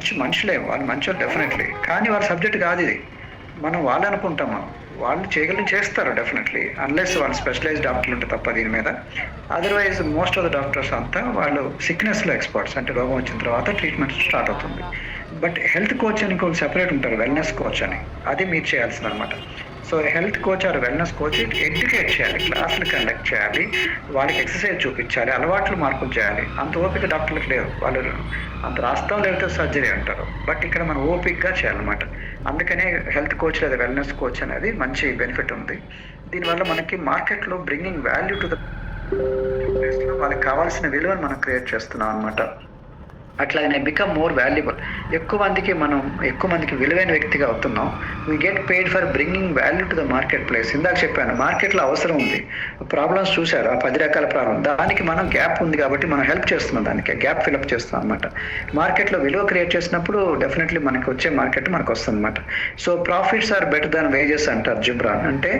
మంచి మనుషులే, వాళ్ళు మంచోళ్ళు డెఫినెట్లీ. కానీ వాళ్ళ సబ్జెక్ట్ కాదు ఇది. మనం వాళ్ళు అనుకుంటాం, మనం వాళ్ళు చేయగలిగి చేస్తారు డెఫినెట్లీ, అన్లెస్ వాళ్ళు స్పెషలైజ్ డాక్టర్లు ఉంటే తప్ప దీని మీద. Otherwise most of the doctors అంతా వాళ్ళు సిక్నెస్లో ఎక్స్పర్ట్స్, అంటే రోగం వచ్చిన తర్వాత ట్రీట్మెంట్ స్టార్ట్ అవుతుంది. బట్ హెల్త్ కోచ్ అని ఇంకొక సెపరేట్ ఉంటారు, వెల్నెస్ కోచ్ అని, అది మీరు చేయాల్సింది అనమాట. So health coach or wellness coach educate చేయాలి, క్లాసులు కండక్ట్ చేయాలి, వాళ్ళకి ఎక్సర్సైజ్ చూపించాలి, అలవాట్లు మార్పులు చేయాలి. అంత ఓపిక డాక్టర్లకు లేవు, వాళ్ళు అంత రాస్తాం లేకపోతే సర్జరీ అంటారు. బట్ ఇక్కడ మనం ఓపిక్గా చేయాలన్నమాట. అందుకనే హెల్త్ కోచ్ లేదా వెల్నెస్ కోచ్ అనేది మంచి బెనిఫిట్ ఉంది. దీనివల్ల మనకి మార్కెట్లో బ్రింగింగ్ వాల్యూ టు ద ప్లేస్లో వాళ్ళకి కావాల్సిన విలువను మనం క్రియేట్ చేస్తున్నాం అనమాట. అట్లాగనే బికమ్ మోర్ వాల్యుబుల్, ఎక్కువ మందికి విలువైన వ్యక్తిగా అవుతున్నాం. We get paid for bringing value to the market place. ఇందాక చెప్పాను, మార్కెట్లో అవసరం ఉంది, ప్రాబ్లమ్స్ చూశారు, ఆ 10 రకాల ప్రాబ్లం, దానికి మనం గ్యాప్ ఉంది కాబట్టి మనం హెల్ప్ చేస్తున్నాం, దానికి గ్యాప్ ఫిల్అప్ చేస్తాం అనమాట. మార్కెట్లో విలువ క్రియేట్ చేసినప్పుడు డెఫినెట్లీ మనకి వచ్చే మార్కెట్ మనకు వస్తుంది అనమాట. So profits are better than wages అంటారు జిబ్రాన్, అంటే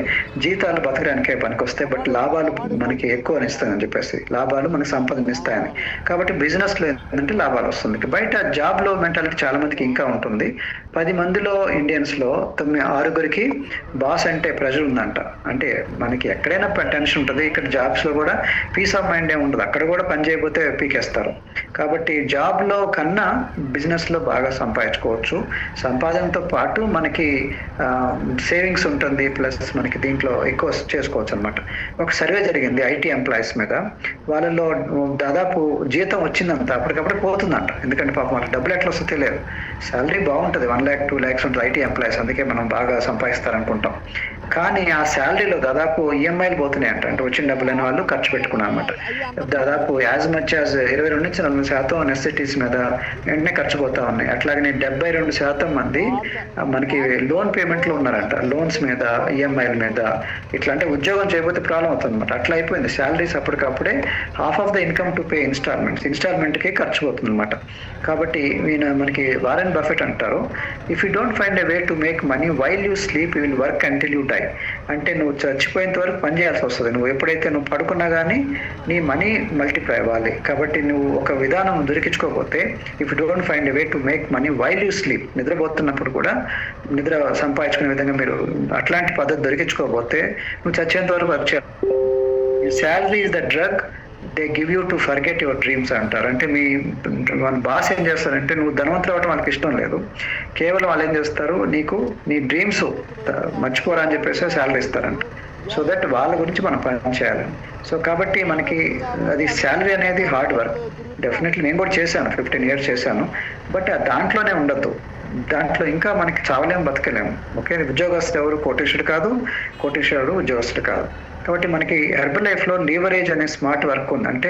జీతాలు బతకడానికే పనికి వస్తాయి, బట్ లాభాలు మనకి ఎక్కువ ఇస్తాయని చెప్పేసి, లాభాలు మనకి సంపదనిస్తాయని. కాబట్టి బిజినెస్లో ఏంటంటే లాభాలు వస్తుంది. బయట జాబ్లో మెంటాలిటీ చాలా మందికి ఇంకా ఉంటుంది. 10 మందిలో ఇండియన్స్లో 6గురికి బాస్ అంటే ప్రెజర్ ఉందంట. అంటే మనకి ఎక్కడైనా టెన్షన్ ఉంటుంది, ఇక్కడ జాబ్స్లో కూడా పీస్ ఆఫ్ మైండ్ ఏమి ఉండదు, అక్కడ కూడా పని చేయకపోతే పీకేస్తారు. కాబట్టి జాబ్లో కన్నా బిజినెస్లో బాగా సంపాదించుకోవచ్చు. సంపాదనతో పాటు మనకి సేవింగ్స్ ఉంటుంది, ప్లస్ మనకి దీంట్లో ఎక్కువ చేసుకోవచ్చు అనమాట. ఒక సర్వే జరిగింది ఐటీ ఎంప్లాయీస్ మీద, వాళ్ళలో దాదాపు జీతం వచ్చిందంత అప్పటికప్పుడు పోతుందంట. ఎందుకంటే పాపం వాళ్ళకి డబ్బులు ఎట్లా వస్తే తెలియదు. శాలరీ బాగుంటుంది, 1 lakh 2 lakhs ఉంటుంది ఐటీ ఎంప్లాయీస్, అందుకే మనం బాగా సంపాదిస్తారనుకుంటాం. కానీ ఆ శాలరీలో దాదాపు ఈఎంఐలు పోతున్నాయి అంట. అంటే వచ్చిన డబ్బులైన వాళ్ళు ఖర్చు పెట్టుకున్నారు అనమాట. దాదాపు యాజ్ మచ్ యాజ్ 22-40% నెసెసిటీస్ మీద వెంటనే ఖర్చు పోతా ఉన్నాయి. అట్లాగనే 72% మంది మనకి లోన్ పేమెంట్లో ఉన్నారంట, లోన్స్ మీద, ఈఎంఐల మీద. ఇట్లా అంటే ఉద్యోగం చేయకపోతే ప్రాబ్లం అవుతుంది అనమాట. అట్లా అయిపోయింది, శాలరీస్ అప్పటికప్పుడే half of the income to pay ఇన్స్టాల్మెంట్కి ఖర్చు పోతుంది అనమాట. కాబట్టి మనకి వారెన్ బఫెట్ అంటారు, if you don't find a way to make money while you sleep you will work until you die. అంటే నువ్వు చచ్చిపోయేంత వరకు పని చేయాల్సి వస్తుంది. నువ్వు ఎప్పుడైతే నువ్వు పడుకున్నా కానీ నీ మనీ మల్టిప్లై అవ్వాలి. కాబట్టి నువ్వు ఒక విధానం దొరికించుకోకపోతే, if you don't find a way to make money while you sleep, నిద్రపోతున్నప్పుడు కూడా నిద్ర సంపాదించుకునే విధంగా మీరు అట్లాంటి పద్ధతి దొరికించుకోకపోతే నువ్వు చచ్చేంత వరకు వర్క్ చేయాలి. Salary is the drug they give you to forget your dreams అంటారు. అంటే మన బాస్ ఏం చేస్తారంటే, నువ్వు ధనవంతులు అవ్వడం వాళ్ళకి ఇష్టం లేదు, కేవలం వాళ్ళు ఏం చేస్తారు, నీకు నీ డ్రీమ్స్ మర్చిపోరా అని చెప్పేసి శాలరీ ఇస్తారంట. సో దట్ వాళ్ళ గురించి మనం పని చేయాలి. సో కాబట్టి మనకి అది శాలరీ అనేది హార్డ్ వర్క్. డెఫినెట్లీ నేను కూడా చేశాను, 15 years చేశాను. బట్ దాంట్లోనే ఉండద్దు, దాంట్లో ఇంకా మనకి చావలేము, బతకలేము. ఓకే, ఉద్యోగస్తుడు ఎవరు కోటీశ్వరుడు కాదు, కోటీశ్వరుడు ఉద్యోగస్తుడు కాదు. కాబట్టి మనకి హెర్బల్ లైఫ్లో లీవరేజ్ అనే స్మార్ట్ వర్క్ ఉంది. అంటే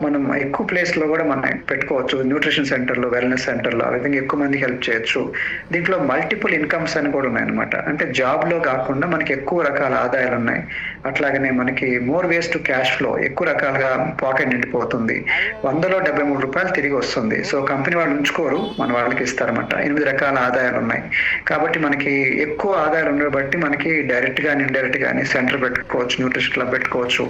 మనం ఎక్కువ ప్లేస్లో కూడా మనం పెట్టుకోవచ్చు, న్యూట్రిషన్ సెంటర్లో, వెల్నెస్ సెంటర్లో, ఆ విధంగా ఎక్కువ మందికి హెల్ప్ చేయొచ్చు. దీంట్లో మల్టిపుల్ ఇన్కమ్స్ అని కూడా ఉన్నాయన్నమాట. అంటే జాబ్లో కాకుండా మనకి ఎక్కువ రకాల ఆదాయాలు ఉన్నాయి. అట్లాగనే మనకి more ways to cash flow, ఎక్కువ రకాలుగా పాకెట్ నిండిపోతుంది. 100లో 73 రూపాయలు తిరిగి వస్తుంది. సో కంపెనీ వాళ్ళు ఉంచుకోరు, మన వాళ్ళకి ఇస్తారన్నమాట. 8 రకాల ఆదాయాలు ఉన్నాయి. కాబట్టి మనకి ఎక్కువ ఆదాయాలు ఉండడం బట్టి మనకి డైరెక్ట్ కానీ ఇండైరెక్ట్ కానీ సెంటర్ పెట్టుకోవచ్చు, న్యూట్రిషన్ క్లబ్ పెట్టుకోవచ్చు,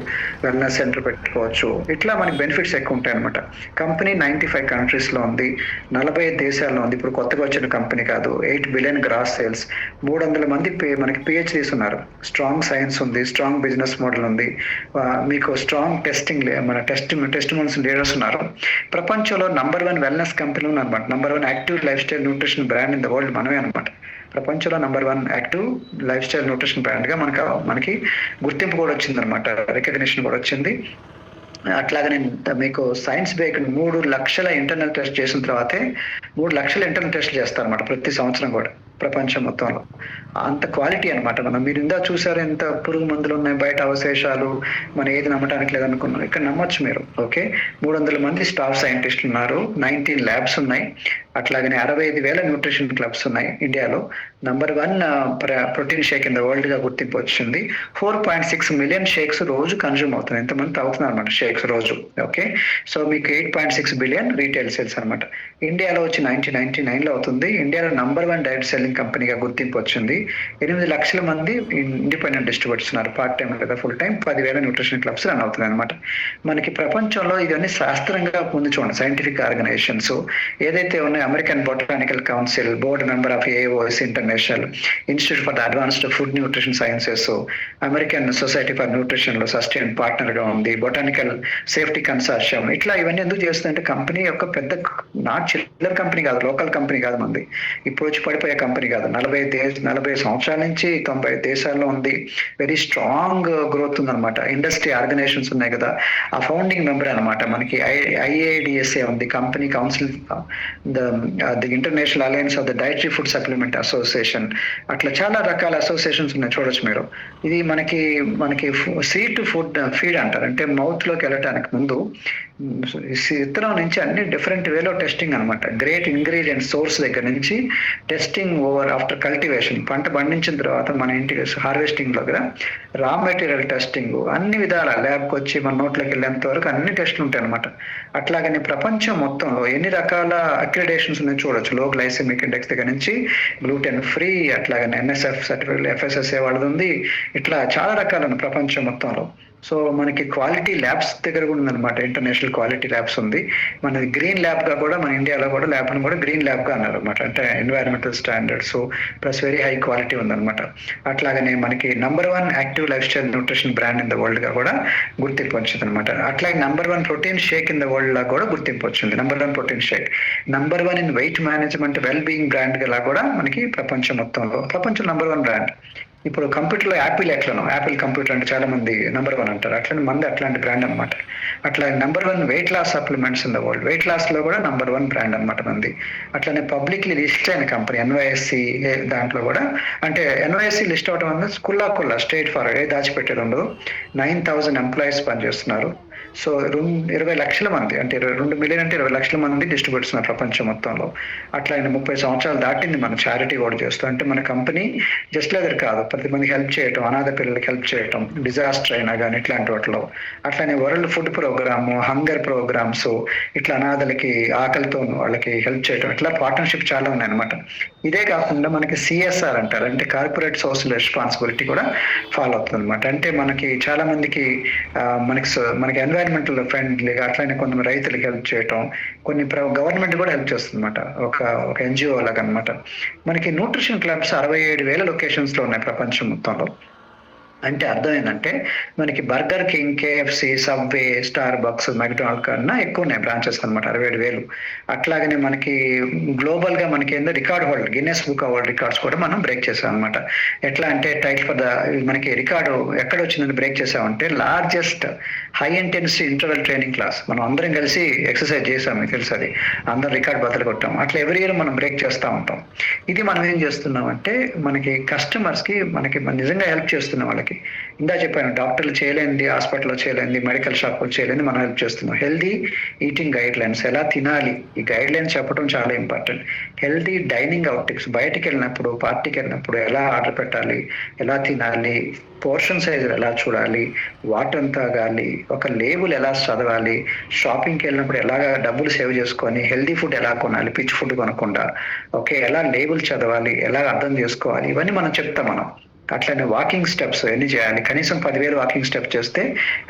వెల్నెస్ సెంటర్ పెట్టుకోవచ్చు. ఇట్లా మనకి బెనిఫిట్స్ ఎక్కువ ఉంటాయి అనమాట. కంపెనీ 95 countries లో ఉంది, 45 దేశాల్లో ఉంది. ఇప్పుడు కొత్తగా వచ్చిన కంపెనీ కాదు. 8 billion గ్రాస్ సేల్స్, 300 మంది మనకి పిహెచ్డీస్ ఉన్నారు. స్ట్రాంగ్ సైన్స్ ఉంది, స్ట్రాంగ్ బిజినెస్ మోడల్ ఉంది, మీకు స్ట్రాంగ్ టెస్టింగ్, మన టెస్టిమోనియల్స్ లీడర్స్ ఉన్నారు. ప్రపంచంలో నంబర్ 1 వెల్నెస్ కంపెనీ అనమాట. Number 1 active lifestyle nutrition brand in the world మనమే అనమాట. ప్రపంచంలో number 1 active lifestyle nutrition బ్రాండ్గా మనకి గుర్తింపు కూడా వచ్చిందనమాట, రికగ్నిషన్ కూడా వచ్చింది. అట్లాగనే మీకు సైన్స్ బేక్ 3 లక్షల ఇంటర్నల్ టెస్ట్ చేసిన తర్వాతే 3 లక్షల ఇంటర్నల్ టెస్ట్లు చేస్తారనమాట ప్రతి సంవత్సరం కూడా ప్రపంచం మొత్తంలో. అంత క్వాలిటీ అనమాట. మీరు ఇందా చూసారు ఎంత పురుగు మందులు ఉన్నాయి, బయట అవశేషాలు, మనం ఏది నమ్మటానికి లేదనుకున్నాం, ఇక్కడ నమ్మొచ్చు మీరు. ఓకే, 300 మంది స్టాఫ్ సైంటిస్టులు ఉన్నారు, 19 ల్యాబ్స్ ఉన్నాయి. అట్లాగనే 65,000 న్యూట్రిషన్ క్లబ్స్ ఉన్నాయి ఇండియాలో. Number 1 protein shake in the world గా గుర్తింపు వచ్చింది. 4.6 million షేక్స్ రోజు కన్జ్యూమ్ అవుతుంది. ఎంతమంది తాగుతున్నారు అనమాట షేక్స్ రోజు. ఓకే, సో మీకు 8.6 billion రీటైల్ సేల్స్ అనమాట. ఇండియాలో వచ్చి 1999లో అవుతుంది. ఇండియాలో నంబర్ 1 డైరెక్ట్ సెల్లింగ్ కంపెనీగా గుర్తింపు వచ్చింది. 8 లక్షల మంది ఇండిపెండెంట్ డిస్ట్రిబ్యూటర్స్ ఉన్నారు, పార్ట్ టైం లేదా full time. 10,000 nutrition clubs run అవుతున్నాయి అనమాట. మనకి ప్రపంచంలో ఇవన్నీ శాస్త్రంగా ముందు చూడండి, సైంటిఫిక్ ఆర్గనైజేషన్స్ ఏదైతే ఉన్నాయో American botanical council, board member of AOS international, institute for the advanced food nutrition sciences, American society for nutrition లో సస్టైన్ పార్ట్నర్ గా ఉంది, బొటానికల్ సేఫ్టీ కన్సార్షియం. ఇట్లా ఇవన్నీ ఎందుకు చేస్తుందంటే కంపెనీ యొక్క పెద్ద నాట్ చిల్లర్ కంపెనీ కాదు, లోకల్ కంపెనీ కాదు మంది, ఇప్పుడు వచ్చి పడిపోయే కంపెనీ కాదు. 40 సంవత్సరాల నుంచి 90 దేశాల్లో ఉంది. వెరీ స్ట్రాంగ్ గ్రోత్ ఉందన్నమాట. ఇండస్ట్రీ ఆర్గనైజేషన్స్ ఉన్నాయి కదా, ఆ ఫౌండింగ్ మెంబర్ అనమాట. మనకి ఐఏడిఎస్ఏ ఉంది, company council, the international alliance of the dietary food supplement association. అట్లా చాలా రకాల అసోసియేషన్స్ ఉన్నాయి, చూడొచ్చు మీరు. ఇది మనకి సీడ్ టు ఫుడ్ ఫీడ్ అంటారు, అంటే మౌత్ లోకి వెళ్ళటానికి ముందు విత్తనం నుంచి అన్ని డిఫరెంట్ వేలో టెస్టింగ్ అనమాట. గ్రేట్ ఇంగ్రీడియంట్ సోర్స్ దగ్గర నుంచి టెస్టింగ్ ఓవర్ ఆఫ్టర్ కల్టివేషన్, పంట పండించిన తర్వాత మన ఇంటికి హార్వెస్టింగ్ దగ్గర రా మెటీరియల్ టెస్టింగ్, అన్ని విధాల ల్యాబ్కి వచ్చి మన నోట్లోకి వెళ్ళేంత వరకు అన్ని టెస్టులు ఉంటాయి అనమాట. అట్లాగనే ప్రపంచం మొత్తంలో ఎన్ని రకాల అక్రిడేషన్స్ ఉన్నాయి చూడొచ్చు. లో గ్లైసెమిక్ ఇండెక్స్ దగ్గర నుంచి గ్లూటెన్ ఫ్రీ, అట్లాగనే ఎన్ఎస్ఎఫ్ సర్టిఫికేట్, ఎఫ్ఎస్ఎస్ఏ వాళ్ళది ఉంది. ఇట్లా చాలా రకాలను ప్రపంచం మొత్తంలో. సో మనకి క్వాలిటీ ల్యాబ్స్ దగ్గర కూడా ఉందన్నమాట, ఇంటర్నేషనల్ క్వాలిటీ ల్యాబ్స్ ఉంది. మనది గ్రీన్ ల్యాబ్ గా కూడా, మన ఇండియాలో కూడా ల్యాబ్ను కూడా గ్రీన్ ల్యాబ్ గా అన్నారు అనమాట. అంటే environmental standards plus very high quality ఉందన్నమాట. అట్లాగనే మనకి #1 active lifestyle nutrition brand in the world గా కూడా గుర్తింపు వచ్చింది అనమాట. అట్లాగే #1 protein shake in the world లా కూడా గుర్తింపు వచ్చింది. #1 protein shake, #1 in weight management well being brand గా కూడా మనకి ప్రపంచం మొత్తంలో #1 బ్రాండ్. ఇప్పుడు కంప్యూటర్లో యాపిల్ ఎట్లనో, యాపిల్ కంప్యూటర్ అంటే చాలా మంది #1 అంటారు, అట్లనే మంది అట్లాంటి బ్రాండ్ అనమాట. అట్లా #1 weight loss supplements in the world, weight loss లో కూడా #1 బ్రాండ్ అనమాట మంది. అట్లనే పబ్లిక్లీ లిస్ట్ అయిన కంపెనీ NYSE, దాంట్లో కూడా, అంటే NYSE లిస్ట్ అవడం వల్ల కుల్లా స్ట్రైట్ ఫార్వర్డ్, ఏ దాచిపెట్టేది ఉండదు. 9,000 ఎంప్లాయీస్ పనిచేస్తున్నారు. సో 20 లక్షల మంది, అంటే 2 మిలియన్ అంటే 20 లక్షల మంది డిస్ట్రిబ్యూటర్స్ ఉన్నారు ప్రపంచం మొత్తంలో. అట్లా 30 సంవత్సరాలు దాటింది మన చారిటీ కూడా చేస్తాం. అంటే మన కంపెనీ జస్ట్ లేదర్ కాదు, ప్రతి మందికి హెల్ప్ చేయటం, అనాథ పిల్లలకి హెల్ప్ చేయటం, డిజాస్టర్ అయినా కానీ ఇట్లాంటి వాటిలో. అట్లానే world food programme, hunger programmes, ఇట్లా అనాథలకి ఆకలితో వాళ్ళకి హెల్ప్ చేయటం, ఇట్లా పార్ట్నర్షిప్ చాలా ఉన్నాయన్నమాట. ఇదే కాకుండా మనకి CSR అంటారు, అంటే కార్పొరేట్ సోషల్ రెస్పాన్సిబిలిటీ కూడా ఫాలో అవుతుంది అనమాట. అంటే మనకి చాలా మందికి మనకి ఎన్వైరన్మెంటల్ ఫ్రెండ్లీగా, అట్లనే కొంతమంది రైతులకి హెల్ప్ చేయటం, కొన్ని గవర్నమెంట్ కూడా హెల్ప్ చేస్తుంది అనమాట, ఒక NGO లాగా అనమాట. మనకి న్యూట్రిషన్ క్లబ్స్ 67,000 లొకేషన్స్ లో ఉన్నాయి ప్రపంచం మొత్తంలో. అంటే అర్థం ఏంటంటే మనకి burger king, KFC, Subway, Starbucks, McDonald కన్నా ఎక్కువ ఉన్నాయి బ్రాంచెస్ అనమాట, 67,000. అట్లాగనే మనకి గ్లోబల్ గా మనకి ఏందో record holder, Guinness book of world records కూడా మనం బ్రేక్ చేసాం అనమాట. ఎట్లా అంటే టైటిల్ ఫర్ ద, మనకి రికార్డు ఎక్కడ వచ్చిందని బ్రేక్ చేసామంటే largest high intensity interval training class. మనం అందరం కలిసి ఎక్సర్సైజ్ చేసాం, మీకు తెలుసు అది, అందరం రికార్డ్ బద్దలు కొట్టాం. అట్లా ఎవరి ఇయర్ మనం బ్రేక్ చేస్తూ ఉంటాం. ఇది మనం ఏం చేస్తున్నాం అంటే మనకి కస్టమర్స్ కి మనం నిజంగా హెల్ప్ చేస్తున్నాం వాళ్ళకి. ఇందా చెప్పాను, డాక్టర్లు చేయలేంది, హాస్పిటల్లో చేయలేంది, మెడికల్ షాప్లో చేయలేంది, మనం హెల్ప్ చేస్తున్నాం. హెల్దీ ఈటింగ్ గైడ్ లైన్స్, ఎలా తినాలి, ఈ గైడ్ లైన్స్ చెప్పడం చాలా ఇంపార్టెంట్. హెల్దీ డైనింగ్ అవుట్టిక్స్, బయటికి వెళ్ళినప్పుడు, పార్టీకి వెళ్ళినప్పుడు ఎలా ఆర్డర్ పెట్టాలి, ఎలా తినాలి, పోర్షన్ సైజు ఎలా చూడాలి, వాటర్ ఎంత తాగాలి, ఒక లేబుల్ ఎలా చదవాలి, షాపింగ్కి వెళ్ళినప్పుడు ఎలాగా డబ్బులు సేవ్ చేసుకొని హెల్దీ ఫుడ్ ఎలా కొనాలి, పిచ్ ఫుడ్ కొనకుండా, ఓకే, ఎలా లేబుల్ చదవాలి, ఎలా అర్థం చేసుకోవాలి, ఇవన్నీ మనం చెప్తాం. మనం అట్లనే వాకింగ్ స్టెప్స్ ఎన్ని చేయాలి, కనీసం 10,000 వాకింగ్ స్టెప్స్ చేస్తే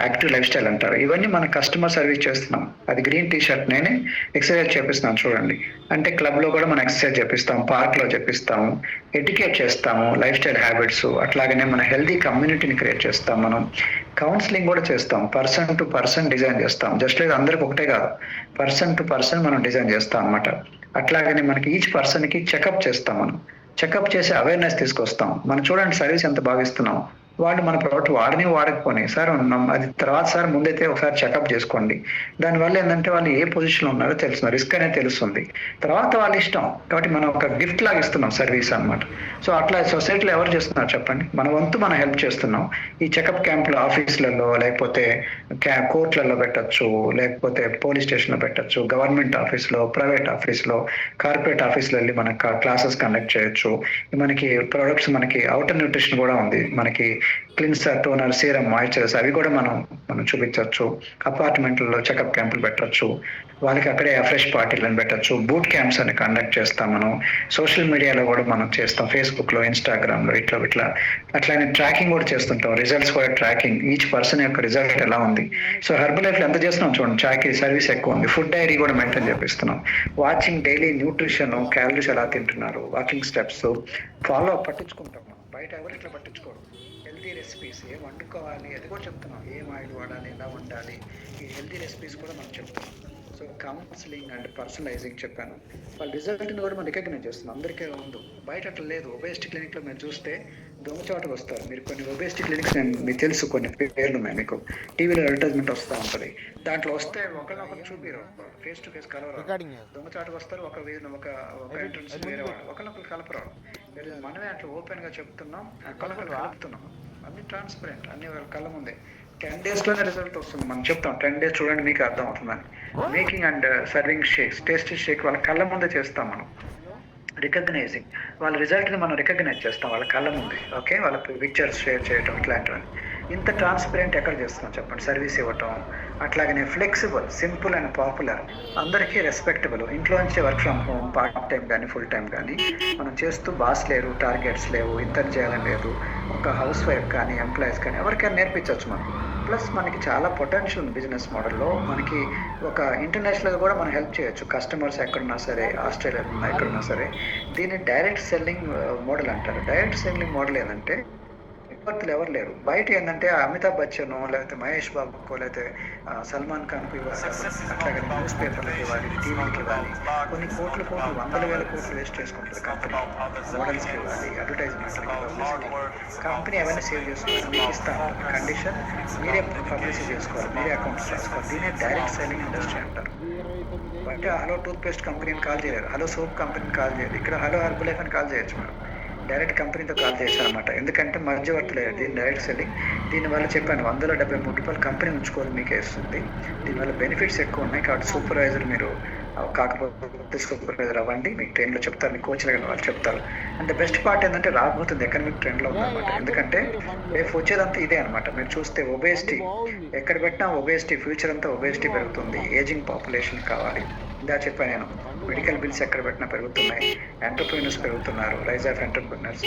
యాక్టివ్ లైఫ్ స్టైల్ అంటారు. ఇవన్నీ మనం కస్టమర్ సర్వీస్ చేస్తున్నాం. అది గ్రీన్ టీ-షర్ట్ నేనే ఎక్సర్సైజ్ చేపిస్తున్నాను చూడండి. అంటే క్లబ్ లో కూడా మనం ఎక్సర్సైజ్ చేపిస్తాం, పార్క్ లో చేపిస్తాము, ఎడ్యుకేట్ చేస్తాము, లైఫ్ స్టైల్ హ్యాబిట్స్. అట్లాగనే మన హెల్దీ కమ్యూనిటీని క్రియేట్ చేస్తాం. మనం కౌన్సిలింగ్ కూడా చేస్తాం, పర్సన్ టు పర్సన్ డిజైన్ చేస్తాం. జస్ట్ లేదు అందరికి ఒకటే కాదు, పర్సన్ టు పర్సన్ మనం డిజైన్ చేస్తాం అన్నమాట. అట్లాగనే మనకి ఈచ్ పర్సన్ కి చెకప్ చేస్తాం. మనం చెకప్ చేసి అవేర్నెస్ తీసుకొస్తాం. మనం చూడండి సర్వీస్ ఎంత బాగా ఇస్తున్నాం. వాళ్ళు మన ప్రోడక్ట్ వాడకపోయి సార్ అది తర్వాత సార్ ముందైతే ఒకసారి చెకప్ చేసుకోండి. దానివల్ల ఏంటంటే వాళ్ళు ఏ పొజిషన్లో ఉన్నారో తెలుస్తుంది, రిస్క్ అనేది తెలుస్తుంది. తర్వాత వాళ్ళ ఇష్టం, కాబట్టి మనం ఒక గిఫ్ట్ లాగా ఇస్తున్నాం సర్వీస్ అనమాట. సో అట్లా సొసైటీలో ఎవరు చేస్తున్నారు చెప్పండి, మన వంతు మనం హెల్ప్ చేస్తున్నాం. ఈ చెకప్ క్యాంపులు ఆఫీసులలో, లేకపోతే కోర్టులలో పెట్టచ్చు, లేకపోతే పోలీస్ స్టేషన్లో పెట్టచ్చు, గవర్నమెంట్ ఆఫీస్లో, ప్రైవేట్ ఆఫీస్లో, కార్పొరేట్ ఆఫీస్లో వెళ్ళి మనకు క్లాసెస్ కండక్ట్ చేయొచ్చు. మనకి ప్రొడక్ట్స్, మనకి అవుటర్ న్యూట్రిషన్ కూడా ఉంది. మనకి క్లిన్సర్, టోనర్, సీరం, మాయిశ్చరైజర్ అవి కూడా మనం చూపించవచ్చు. అపార్ట్మెంట్లలో చెకప్ క్యాంపులు పెట్టచ్చు, వాళ్ళకి అక్కడే ఫ్రెష్ పార్టీలను పెట్టచ్చు, బూట్ క్యాంప్స్ అని కండక్ట్ చేస్తాం. మనం సోషల్ మీడియాలో కూడా మనం చేస్తాం, ఫేస్బుక్ లో, ఇన్స్టాగ్రామ్ లో, ఇట్లా అట్లానే ట్రాకింగ్ కూడా చేస్తుంటాం. రిజల్ట్స్ కూడా ట్రాకింగ్, ఈచ్ పర్సన్ యొక్క రిజల్ట్ ఎలా ఉంది. సో హెర్బల్ లైఫ్ లో ఎంత చేస్తున్నాం చూడండి, చాకి సర్వీస్ ఎక్కువ ఉంది. ఫుడ్ డైరీ కూడా మెయింటైన్ చేపిస్తున్నాం. వాచింగ్ డైలీ న్యూట్రిషన్, క్యాలరీస్ ఎలా తింటున్నారు, వాకింగ్ స్టెప్స్ ఫాలో పట్టించుకుంటాం. మనం బయట ఎవరు ఇట్లా పట్టించుకోరు. హెల్తీ రెసిపీస్ ఏం వండుకోవాలి అది కూడా చెప్తున్నాం, ఏం ఆయిల్ వాడాలి, ఎలా వండాలి, ఈ హెల్తీ రెసిపీస్ కూడా మనం చెప్తున్నాం. సో కౌన్సిలింగ్ అండ్ పర్సనలైజింగ్ చెప్పాను. వాళ్ళ రిజల్ట్ని కూడా మనం రికగ్నైజ్ చేస్తున్నాం. అందరికీ ఉంది, బయట అట్లా లేదు. ఒబేసిటీ క్లినిక్లో మీరు చూస్తే దొంగచాటుకు వస్తారు. మీరు కొన్ని ఒబేసిటీ క్లినిక్స్ మీకు తెలుసు, కొన్ని పేర్లు ఉన్నాయి, మీకు టీవీలో అడ్వర్టైజ్మెంట్ వస్తూ ఉంటుంది. దాంట్లో వస్తే ఒకరినొకరు చూపిరు, ఫేస్ టు ఫేస్ కలవరు, దొంగచాటుకు వస్తారు. ఒక ఎంట్రన్స్ వేరే వాళ్ళు ఒకరినొకరు కలపరు. మనమే అట్లా ఓపెన్ గా చెప్తున్నాం, కలుపుతున్నాం. అన్ని ట్రాన్స్పరెంట్, అన్ని వాళ్ళ కళ్ళ ముందే. 10 days లోనే రిజల్ట్ వస్తుంది. మనం చెప్తాం 10 days చూడండి మీకు అర్థం అవుతుందని. Making and serving shakes, tasty shake వాళ్ళ కళ్ళ ముందే చేస్తాం మనం. రికగ్నైజింగ్, వాళ్ళ రిజల్ట్ని మనం రికగ్నైజ్ చేస్తాం వాళ్ళ కళ్ళ ముందే. ఓకే, వాళ్ళ పిక్చర్స్ షేర్ చేయటం, ఇట్లాంటివన్నీ. ఇంత ట్రాన్స్పరెంట్ ఎక్కడ చేస్తున్నాం చెప్పండి. సర్వీస్ ఇవ్వటం, అట్లాగనే ఫ్లెక్సిబుల్, సింపుల్ అండ్ పాపులర్, అందరికీ రెస్పెక్టబుల్. ఇంట్లో నుంచి work from home, part time కానీ ఫుల్ టైం కానీ మనం చేస్తూ బాస్ లేరు, టార్గెట్స్ లేవు, ఇంత చేయాలని లేదు. ఒక హౌస్ వైఫ్ కానీ ఎంప్లాయీస్ కానీ ఎవరికైనా నేర్పించవచ్చు మనం. ప్లస్ మనకి చాలా పొటెన్షియల్ ఉంది బిజినెస్ మోడల్లో. మనకి ఒక ఇంటర్నేషనల్గా కూడా మనం హెల్ప్ చేయొచ్చు. కస్టమర్స్ ఎక్కడున్నా సరే, ఆస్ట్రేలియా ఎక్కడున్నా సరే. దీన్ని డైరెక్ట్ సెల్లింగ్ మోడల్ అంటారు. డైరెక్ట్ సెల్లింగ్ మోడల్ ఏంటంటే విద్యార్థులు ఎవరు లేరు. బయట ఏంటంటే అమితాబ్ బచ్చన్, లేకపోతే మహేష్ బాబుకో, లేకపోతే సల్మాన్ ఖాన్కి ఇవ్వాలి, అట్లాగే న్యూస్ పేపర్లకు ఇవ్వాలి, టీవీకి ఇవ్వాలి, కొన్ని కోట్లు 100,000 కోట్లు వేస్ట్ చేసుకుంటుంది కంపెనీ. మోడల్స్కి ఇవ్వాలి, అడ్వర్టైజ్మెంట్కి ఇవ్వాలి. కంపెనీ అవన్నీ సేవ్ చేసుకోవాలి, మీకు ఇస్తా ఉంటుంది. కండిషన్ మీరే పబ్లిసిటీ చేసుకోవాలి, మీరే అకౌంట్స్ రాసుకోవాలి. దీనే డైరెక్ట్ సెల్లింగ్ ఇండస్ట్రీ అంటారు. బట్ హలో టూత్ పేస్ట్ కంపెనీని కాల్ చేయలేరు, హలో సోప్ కంపెనీని కాల్ చేయరు. ఇక్కడ హలో హెర్బల్ లైఫ్ అని కాల్ చేయొచ్చు మనం. డైరెక్ట్ కంపెనీతో కాల్ చేశారనమాట. ఎందుకంటే మధ్యవర్తులు దీని డైరెక్ట్ సెల్లింగ్. దీనివల్ల చెప్పాను 173 రూపాయలు కంపెనీ ఉంచుకోవాలి, మీకే ఇస్తుంది. దీనివల్ల బెనిఫిట్స్ ఎక్కువ ఉన్నాయి. కాబట్టి సూపర్వైజర్ మీరు కాకపోతే సూపర్వైజర్ అవ్వండి, మీకు ట్రైన్లో చెప్తారు, మీ కోచ్లు వాళ్ళు చెప్తారు. అండ్ బెస్ట్ పార్ట్ ఏంటంటే రాబోతుంది ఎకనామిక్ ట్రెండ్లో ఉందన్నమాట. ఎందుకంటే రేపు వచ్చేదంతా ఇదే అనమాట. మీరు చూస్తే ఒబేసిటీ ఎక్కడ పెట్టినా ఒబేసిటీ, ఫ్యూచర్ అంతా ఒబేసిటీ పెరుగుతుంది. ఏజింగ్ పాపులేషన్ కావాలి. ఇందా చెప్పాను నేను, మెడికల్ బిల్స్ ఎక్కడ పెట్టినా పెరుగుతున్నాయి, ఎంటర్ప్రీనర్స్ పెరుగుతున్నారు, రైజ్ ఆఫ్ ఎంటర్ప్రీనర్స్.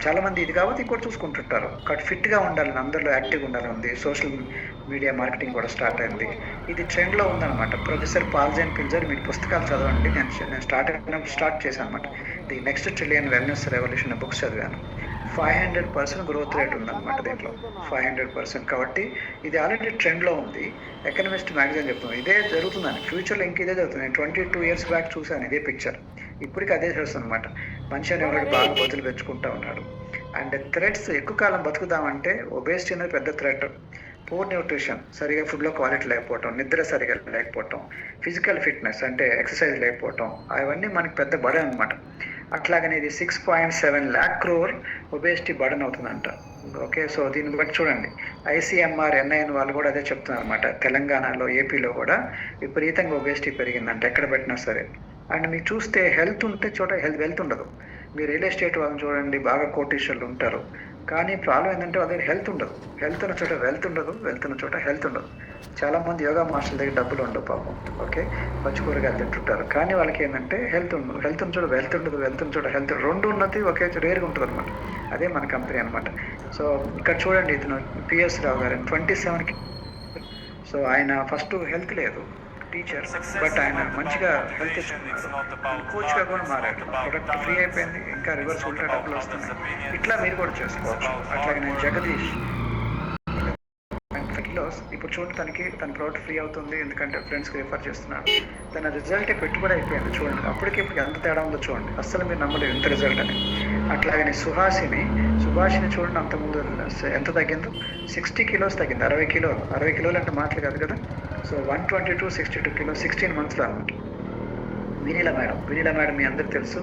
చాలా మంది ఇది కాబట్టి ఇంకోటి చూసుకుంటుంటారు. కాబట్టి ఫిట్గా ఉండాలని, అందరిలో యాక్టివ్గా ఉండాలని ఉంది. సోషల్ మీడియా మార్కెటింగ్ కూడా స్టార్ట్ అయింది. ఇది ట్రెండ్లో ఉందన్నమాట. ప్రొఫెసర్ పాల్జన్ పిల్జర్, మీరు పుస్తకాలు చదవండి. నేను స్టార్ట్ చేశాను అనమాట. The next trillion wellness revolution books చదివాను. 500% గ్రోత్ రేట్ ఉందన్నమాట దీంట్లో, 500%. కాబట్టి ఇది ఆల్రెడీ ట్రెండ్లో ఉంది. ఎకనమిస్ట్ మ్యాగజైన్ చెప్తుంది ఇదే జరుగుతుందని, ఫ్యూచర్లో ఇంక ఇదే జరుగుతుంది. నేను 22 years బ్యాక్ చూశాను ఇదే పిక్చర్. ఇప్పటికీ అదే చేస్తుంది అనమాట. మనిషి అనేవాడు బాగా బతులు పెంచుకుంటూ ఉన్నాడు. అండ్ థ్రెట్స్, ఎక్కువ కాలం బతుకుదామంటే ఒబేసిటీ అనేది పెద్ద థ్రెట్. పూర్ న్యూట్రిషన్, సరిగా ఫుడ్లో క్వాలిటీ లేకపోవటం, నిద్ర సరిగా లేకపోవటం, ఫిజికల్ ఫిట్నెస్ అంటే ఎక్సర్సైజ్ లేకపోవటం, అవన్నీ మనకి పెద్ద బర్డెన్ అనమాట. అట్లాగనే ఇది 6.7 lakh crore ఒబేసిటీ బర్డెన్ అవుతుందంట. ఓకే, సో దీన్ని బట్టి చూడండి, ICMR, NIN వాళ్ళు కూడా అదే చెప్తున్నారు అనమాట. తెలంగాణలో, ఏపీలో కూడా విపరీతంగా ఒబేసిటీ పెరిగిందంట ఎక్కడ పెట్టినా సరే. అండ్ మీకు చూస్తే హెల్త్ ఉంటే చోట వెల్త్ ఉండదు. మీరు రియల్ ఎస్టేట్ వాళ్ళని చూడండి, బాగా కోటీశ్వర్లు ఉంటారు. కానీ ప్రాబ్లం ఏంటంటే వాళ్ళ దగ్గర హెల్త్ ఉండదు. హెల్త్ ఉన్న చోట వెల్త్ ఉండదు, వెల్త్ ఉన్న చోట హెల్త్ ఉండదు. చాలామంది యోగా మాస్టర్ల దగ్గర డబ్బులు ఉండవు పాపం. ఓకే, పచ్చి కూరగాయలు తింటుంటారు. కానీ వాళ్ళకి ఏంటంటే హెల్త్ ఉండదు. హెల్త్ ఉన్న చోట వెల్త్ ఉండదు, వెల్త్ ఉన్న చోట హెల్త్, రెండు ఉన్నది ఒకే రేరుగా ఉంటుంది అనమాట. అదే మన కంపెనీ అనమాట. సో ఇక్కడ చూడండి, ఇతను PS రావు గారు 27కి. సో ఆయన ఫస్ట్ హెల్త్ లేదు, టీచర్, బట్ ఆయన మంచిగా హెల్త్ తెచ్చుకున్నారు. కోచ్గా కూడా మారాడు. ప్రొడక్ట్ ఫ్రీ అయిపోయింది, ఇంకా రివర్స్ ఉల్టా డబ్బులు వస్తున్నాయి. ఇట్లా మీరు కూడా చేసుకోవచ్చు. అట్లాగే నేను జగదీష్ ఇప్పుడు చూడండి, తన ప్రోడక్ట్ ఫ్రీ అవుతుంది, ఎందుకంటే ఫ్రెండ్స్కి రిఫర్ చేస్తున్నాడు. తన రిజల్ట్ పెట్టుబడి అయిపోయింది. చూడండి, అప్పటికి ఇప్పుడు ఎంత తేడా ఉందో చూడండి. అస్సలు మీరు నమ్మలేదు ఎంత రిజల్ట్ అని. అట్లాగనే సుహాసిని చూడండి, అంతకుముందు ఎంత తగ్గిందో, 60 kilos తగ్గింది. 60 కిలోలు అంటే మాటలు కాదు కదా. సో 122, 62 kilos 16 monthsలో అనమాట. వినీలా మేడం మీ అందరికి తెలుసు,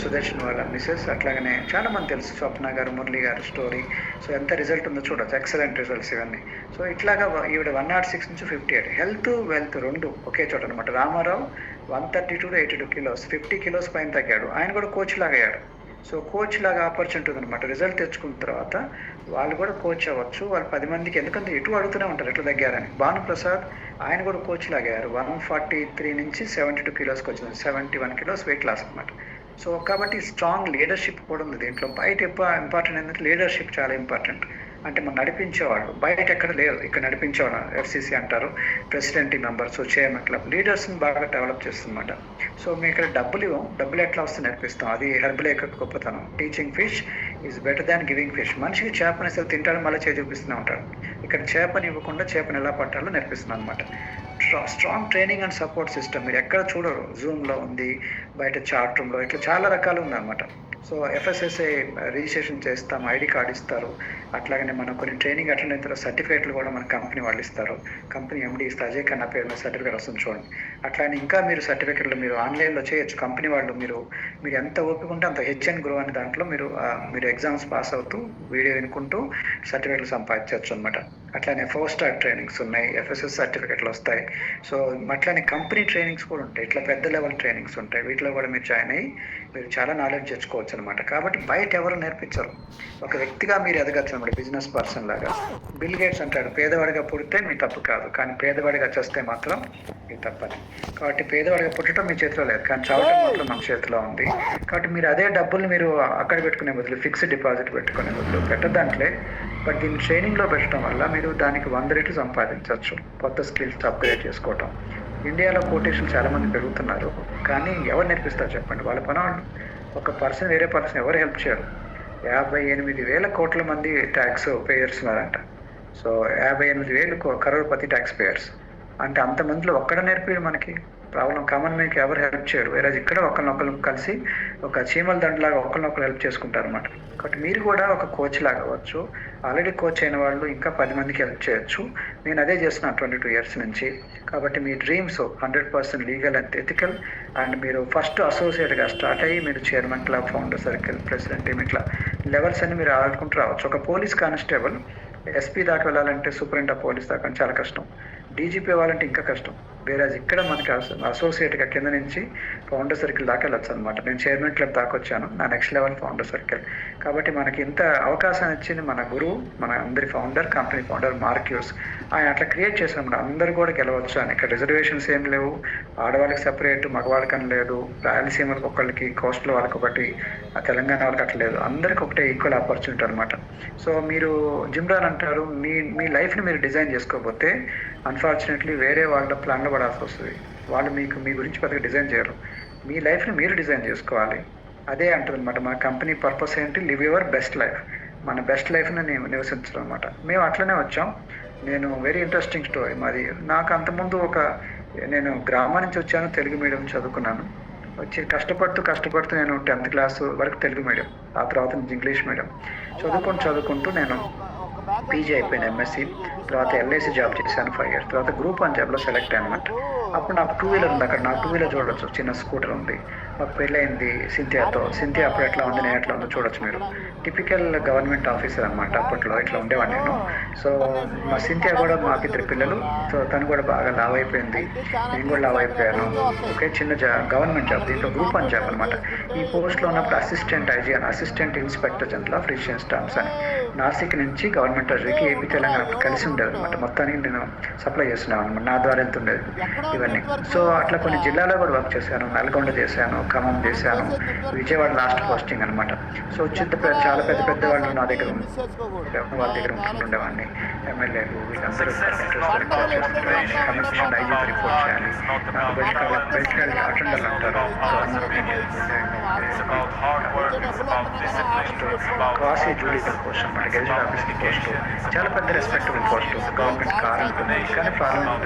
సుదర్శన్ వాళ్ళ మిసెస్. అట్లాగనే చాలా మంది తెలుసు, స్వప్న గారు, మురళి గారు స్టోరీ. సో ఎంత రిజల్ట్ ఉందో చూడొచ్చు, ఎక్సలెంట్ రిజల్ట్స్ ఇవన్నీ. సో ఇట్లాగా ఈవిడ 106 నుంచి 58, హెల్త్ వెల్త్ రెండు ఒకే చోట అనమాట. రామారావు 132 to 82 kilos, 50 kilos పైన తగ్గాడు. ఆయన కూడా కోచ్ లాగా అయ్యాడు. సో కోచ్ లాగా ఆపర్చునిటీ ఉందన్నమాట. రిజల్ట్ తెచ్చుకున్న తర్వాత వాళ్ళు కూడా కోచ్ అవ్వచ్చు. వాళ్ళు 10 మందికి ఎందుకంటే ఎటు అడుగుతూనే ఉంటారు ఎట్లా తగ్గారని. భానుప్రసాద్ ఆయన కూడా కోచ్ లాగారు. 143 నుంచి 72 కిలోస్కి వచ్చింది. 71 కిలోస్ వెయిట్ లాస్ అనమాట. సో కాబట్టి స్ట్రాంగ్ లీడర్షిప్ కూడా ఉంది దీంట్లో. బయట ఎక్కువ ఇంపార్టెంట్ ఏంటంటే లీడర్షిప్ చాలా ఇంపార్టెంట్. అంటే మనం నడిపించేవాళ్ళు బయట ఎక్కడ లేరు, ఇక్కడ నడిపించేవాళ్ళు ఎఫ్సిసి అంటారు, ప్రెసిడెంట్ మెంబర్స్, చైర్మన్ క్లబ్ లీడర్స్ని బాగా డెవలప్ చేస్తుందన్నమాట. సో మేము ఇక్కడ డబ్బులు ఇవ్వం, డబ్బులు ఎట్లా వస్తే నేర్పిస్తాం. అది హెర్బల్ యొక్క గొప్పతనం. Teaching fish is better than giving fish. మనిషికి చేపని అసలు తింటాడు, మళ్ళీ చూపిస్తూనే ఉంటాడు. ఇక్కడ చేపని ఇవ్వకుండా చేపని ఎలా పట్టాలో నేర్పిస్తున్నాం అనమాట. Strong training and support system మీరు ఎక్కడ చూడరు. జూమ్లో ఉంది, బయట చాట్ రూమ్లో, ఇట్లా చాలా రకాలు ఉందన్నమాట. సో ఎఫ్ఎస్ఎస్ఐ రిజిస్ట్రేషన్ చేస్తాం, ఐడి కార్డు ఇస్తారు. అట్లాగనే మనం కొన్ని ట్రైనింగ్ అట్లనే తర్వాత సర్టిఫికేట్లు కూడా మన కంపెనీ వాళ్ళు ఇస్తారు. కంపెనీ ఎండి ఇస్తారు, అజయ్ ఖన్నా పేరు మీద సర్టిఫికేట్ వస్తుంది చూడండి. అట్లానే ఇంకా మీరు సర్టిఫికేట్లు మీరు ఆన్లైన్లో చేయొచ్చు. కంపెనీ వాళ్ళు మీరు ఎంత ఓపిక ఉంటే అంత హెచ్ఎన్ గ్రో అనే దాంట్లో మీరు ఎగ్జామ్స్ పాస్ అవుతూ వీడియో వినుకుంటూ సర్టిఫికేట్లు సంపాదించవచ్చు అనమాట. అట్లానే 4 స్టార్ ట్రైనింగ్స్ ఉన్నాయి, ఎఫ్ఎస్ఎస్ సర్టిఫికేట్లు వస్తాయి. సో అట్లానే కంపెనీ ట్రైనింగ్స్ కూడా ఉంటాయి, ఇట్లా పెద్ద లెవెల్ ట్రైనింగ్స్ ఉంటాయి. వీటిలో కూడా మీరు జాయిన్ అయ్యి మీరు చాలా నాలెడ్జ్ తెచ్చుకోవచ్చు అనమాట. కాబట్టి బయట ఎవరు నేర్పించరు. ఒక వ్యక్తిగా మీరు ఎదగచ్చు అనమాట, బిజినెస్ పర్సన్ లాగా. బిల్ గేట్స్ అంటాడు, పేదవాడిగా పుడితే మీ తప్పు కాదు, కానీ పేదవాడిగా చేస్తే మాత్రం మీ తప్పని. కాబట్టి పేదవాడిగా పుట్టడం మీ చేతిలో లేదు, కానీ చావటం మాత్రం మన చేతిలో ఉంది. కాబట్టి మీరు అదే డబ్బుల్ని మీరు అక్కడ పెట్టుకునే బదులు, ఫిక్స్డ్ డిపాజిట్ పెట్టుకునే బదులు పెట్టదంట్లే. బట్ దీన్ని ట్రైనింగ్లో పెట్టడం వల్ల మీరు దానికి 100 రెట్లు సంపాదించవచ్చు. కొత్త స్కిల్స్ అప్గ్రేడ్ చేసుకోవటం. ఇండియాలో కోటేషన్ చాలా మంది పెరుగుతున్నారు, కానీ ఎవరు నేర్పిస్తారు చెప్పండి? వాళ్ళ పని వాళ్ళు. ఒక పర్సన్ వేరే పర్సన్ ఎవరు హెల్ప్ చేయరు. 58,000 కోట్ల మంది ట్యాక్స్ పేయర్స్ ఉన్నారంట. సో 58,000 కరోడ్పతి ట్యాక్స్ పేయర్స్ అంటే అంతమందిలో ఒక్కడ నేర్పి మనకి ప్రాబ్లం. కామన్ మీకు ఎవరు హెల్ప్ చేయరు. వేరే ఇక్కడ ఒకరినొకరు కలిసి ఒక చీమల దండలాగా ఒకరినొకరు హెల్ప్ చేసుకుంటారు అనమాట. కాబట్టి మీరు కూడా ఒక కోచ్ లాగా అవ్వచ్చు. ఆల్రెడీ కోచ్ అయిన వాళ్ళు ఇంకా 10 మందికి హెల్ప్ చేయొచ్చు. నేను అదే చేస్తున్నాను 22 ఇయర్స్ నుంచి. కాబట్టి మీ dreams 100% legal and ethical. And మీరు ఫస్ట్ అసోసియేట్గా స్టార్ట్ అయ్యి మీరు chairman club, founder circle, president team, ఇట్లా లెవెల్స్ అన్ని మీరు ఆడుకుంటూ రావచ్చు. ఒక పోలీస్ కానిస్టేబుల్ ఎస్పీ దాకా వెళ్ళాలంటే, సూపరింట్ ఆఫ్ పోలీస్ దాకా చాలా కష్టం. డీజీపీ అవ్వాలంటే ఇంకా కష్టం. వేరే ఇక్కడ మనకి అసోసియేట్గా కింద నుంచి ఫౌండర్ సర్కిల్ దాకా వెళ్ళొచ్చు అనమాట. నేను చైర్మన్ క్లబ్ దాకా వచ్చాను, నా నెక్స్ట్ లెవెల్ ఫౌండర్ సర్కిల్. కాబట్టి మనకి ఇంత అవకాశాన్ని ఇచ్చింది మన గురువు, మన అందరి ఫౌండర్, కంపెనీ ఫౌండర్ మార్క్యూస్. ఆయన అట్లా క్రియేట్ చేసినప్పుడు అందరూ కూడా గెలవచ్చు అని. ఇక్కడ రిజర్వేషన్స్ ఏం లేవు, ఆడవాళ్ళకి సెపరేట్, మగవాళ్ళకని లేదు, రాయలసీమలకు ఒకళ్ళకి, కోస్టల్ వాళ్ళకి ఒకటి, తెలంగాణ వాళ్ళకి అట్లా లేదు, అందరికి ఒకటే ఈక్వల్ ఆపర్చునిటీ అనమాట. సో మీరు జిమ్రాన్ అంటారు, మీ లైఫ్ని మీరు డిజైన్ చేసుకోకపోతే అన్ఫార్చునేట్లీ వేరే వాళ్ళ ప్లాన్లో పడాల్సి వస్తుంది. వాళ్ళు మీ గురించి పెద్దగా డిజైన్ చేయరు. మీ లైఫ్ని మీరు డిజైన్ చేసుకోవాలి. అదే అంటుంది అనమాట మా కంపెనీ పర్పస్ ఏంటి, లివ్ యువర్ బెస్ట్ లైఫ్. మన బెస్ట్ లైఫ్ని నివసించడం అనమాట. మేము అట్లనే వచ్చాం. నేను వెరీ ఇంట్రెస్టింగ్ స్టోరీ మాది. నాకు అంతకుముందు నేను గ్రామం నుంచి వచ్చాను, తెలుగు మీడియం చదువుకున్నాను. వచ్చి కష్టపడుతూ నేను 10th క్లాస్ వరకు తెలుగు మీడియం, ఆ తర్వాత నుంచి ఇంగ్లీష్ మీడియం చదువుకుంటూ నేను పీజీ అయిపోయింది, ఎంఎస్సి. తర్వాత ఎల్ఐసి జాబ్ చేశాను 5 years. తర్వాత గ్రూప్ 1 జాబ్లో సెలెక్ట్ అయ్యానమాట. అప్పుడు నాకు 2 వీలర్ ఉంది, అక్కడ నాకు 2 వీలర్ చూడొచ్చు, చిన్న స్కూటర్ ఉంది. మాకు పెళ్ళయింది సింథియాతో. సింథియా అప్పుడు ఎట్లా ఉంది, నేను ఎట్లా ఉందో చూడొచ్చు మీరు. టిపికల్ గవర్నమెంట్ ఆఫీసర్ అనమాట అప్పట్లో, ఇట్లా ఉండేవాడిని నేను. సో మా సింథియా కూడా, మాకు 2 పిల్లలు. సో తను కూడా బాగా లావ్ అయిపోయింది, నేను కూడా లావ్ అయిపోయాను. ఓకే, చిన్న గవర్నమెంట్ జాబ్, దీంట్లో గ్రూప్ 1 జాబ్ అనమాట. ఈ పోస్ట్లో ఉన్నప్పుడు అసిస్టెంట్ ఐజీ అని, assistant inspector general of registration stamps అని, నాసిక్ నుంచి గవర్నమెంట్ ట్రెజరీకి ఏపీ తెలంగాణ కలిసి ఉండేది అనమాట. మొత్తానికి నేను సప్లై చేస్తున్నాను అనమాట, నా ద్వారా వెళ్తుండేది ఇవన్నీ. సో అట్లా కొన్ని జిల్లాలో కూడా వర్క్ చేశాను. నల్గొండ చేశాను, ఖమ్మం చేశాను, విజయవాడ లాస్ట్ పోస్టింగ్ అనమాట. సో చాలా పెద్ద వాళ్ళు నా దగ్గర వాళ్ళ దగ్గర ఉంటుండేవాడిని. ఎమ్మెల్యేలు వీళ్ళందరూ కమిషన్ ఐజీకి రిపోర్ట్ చేయాలి. నాకు బెల్ట్ అటెండర్లు అంటారు. క్వాసీ జూడిషియల్ పోస్ట్ అనమాట, గెజిటెడ్ ఆఫీసర్ పోస్ట్. చాలా పెద్ద రెస్పెక్టబుల్ పోస్ట్. గవర్నమెంట్ కార్ ఉంటుంది, కానీ పార్లమెంట్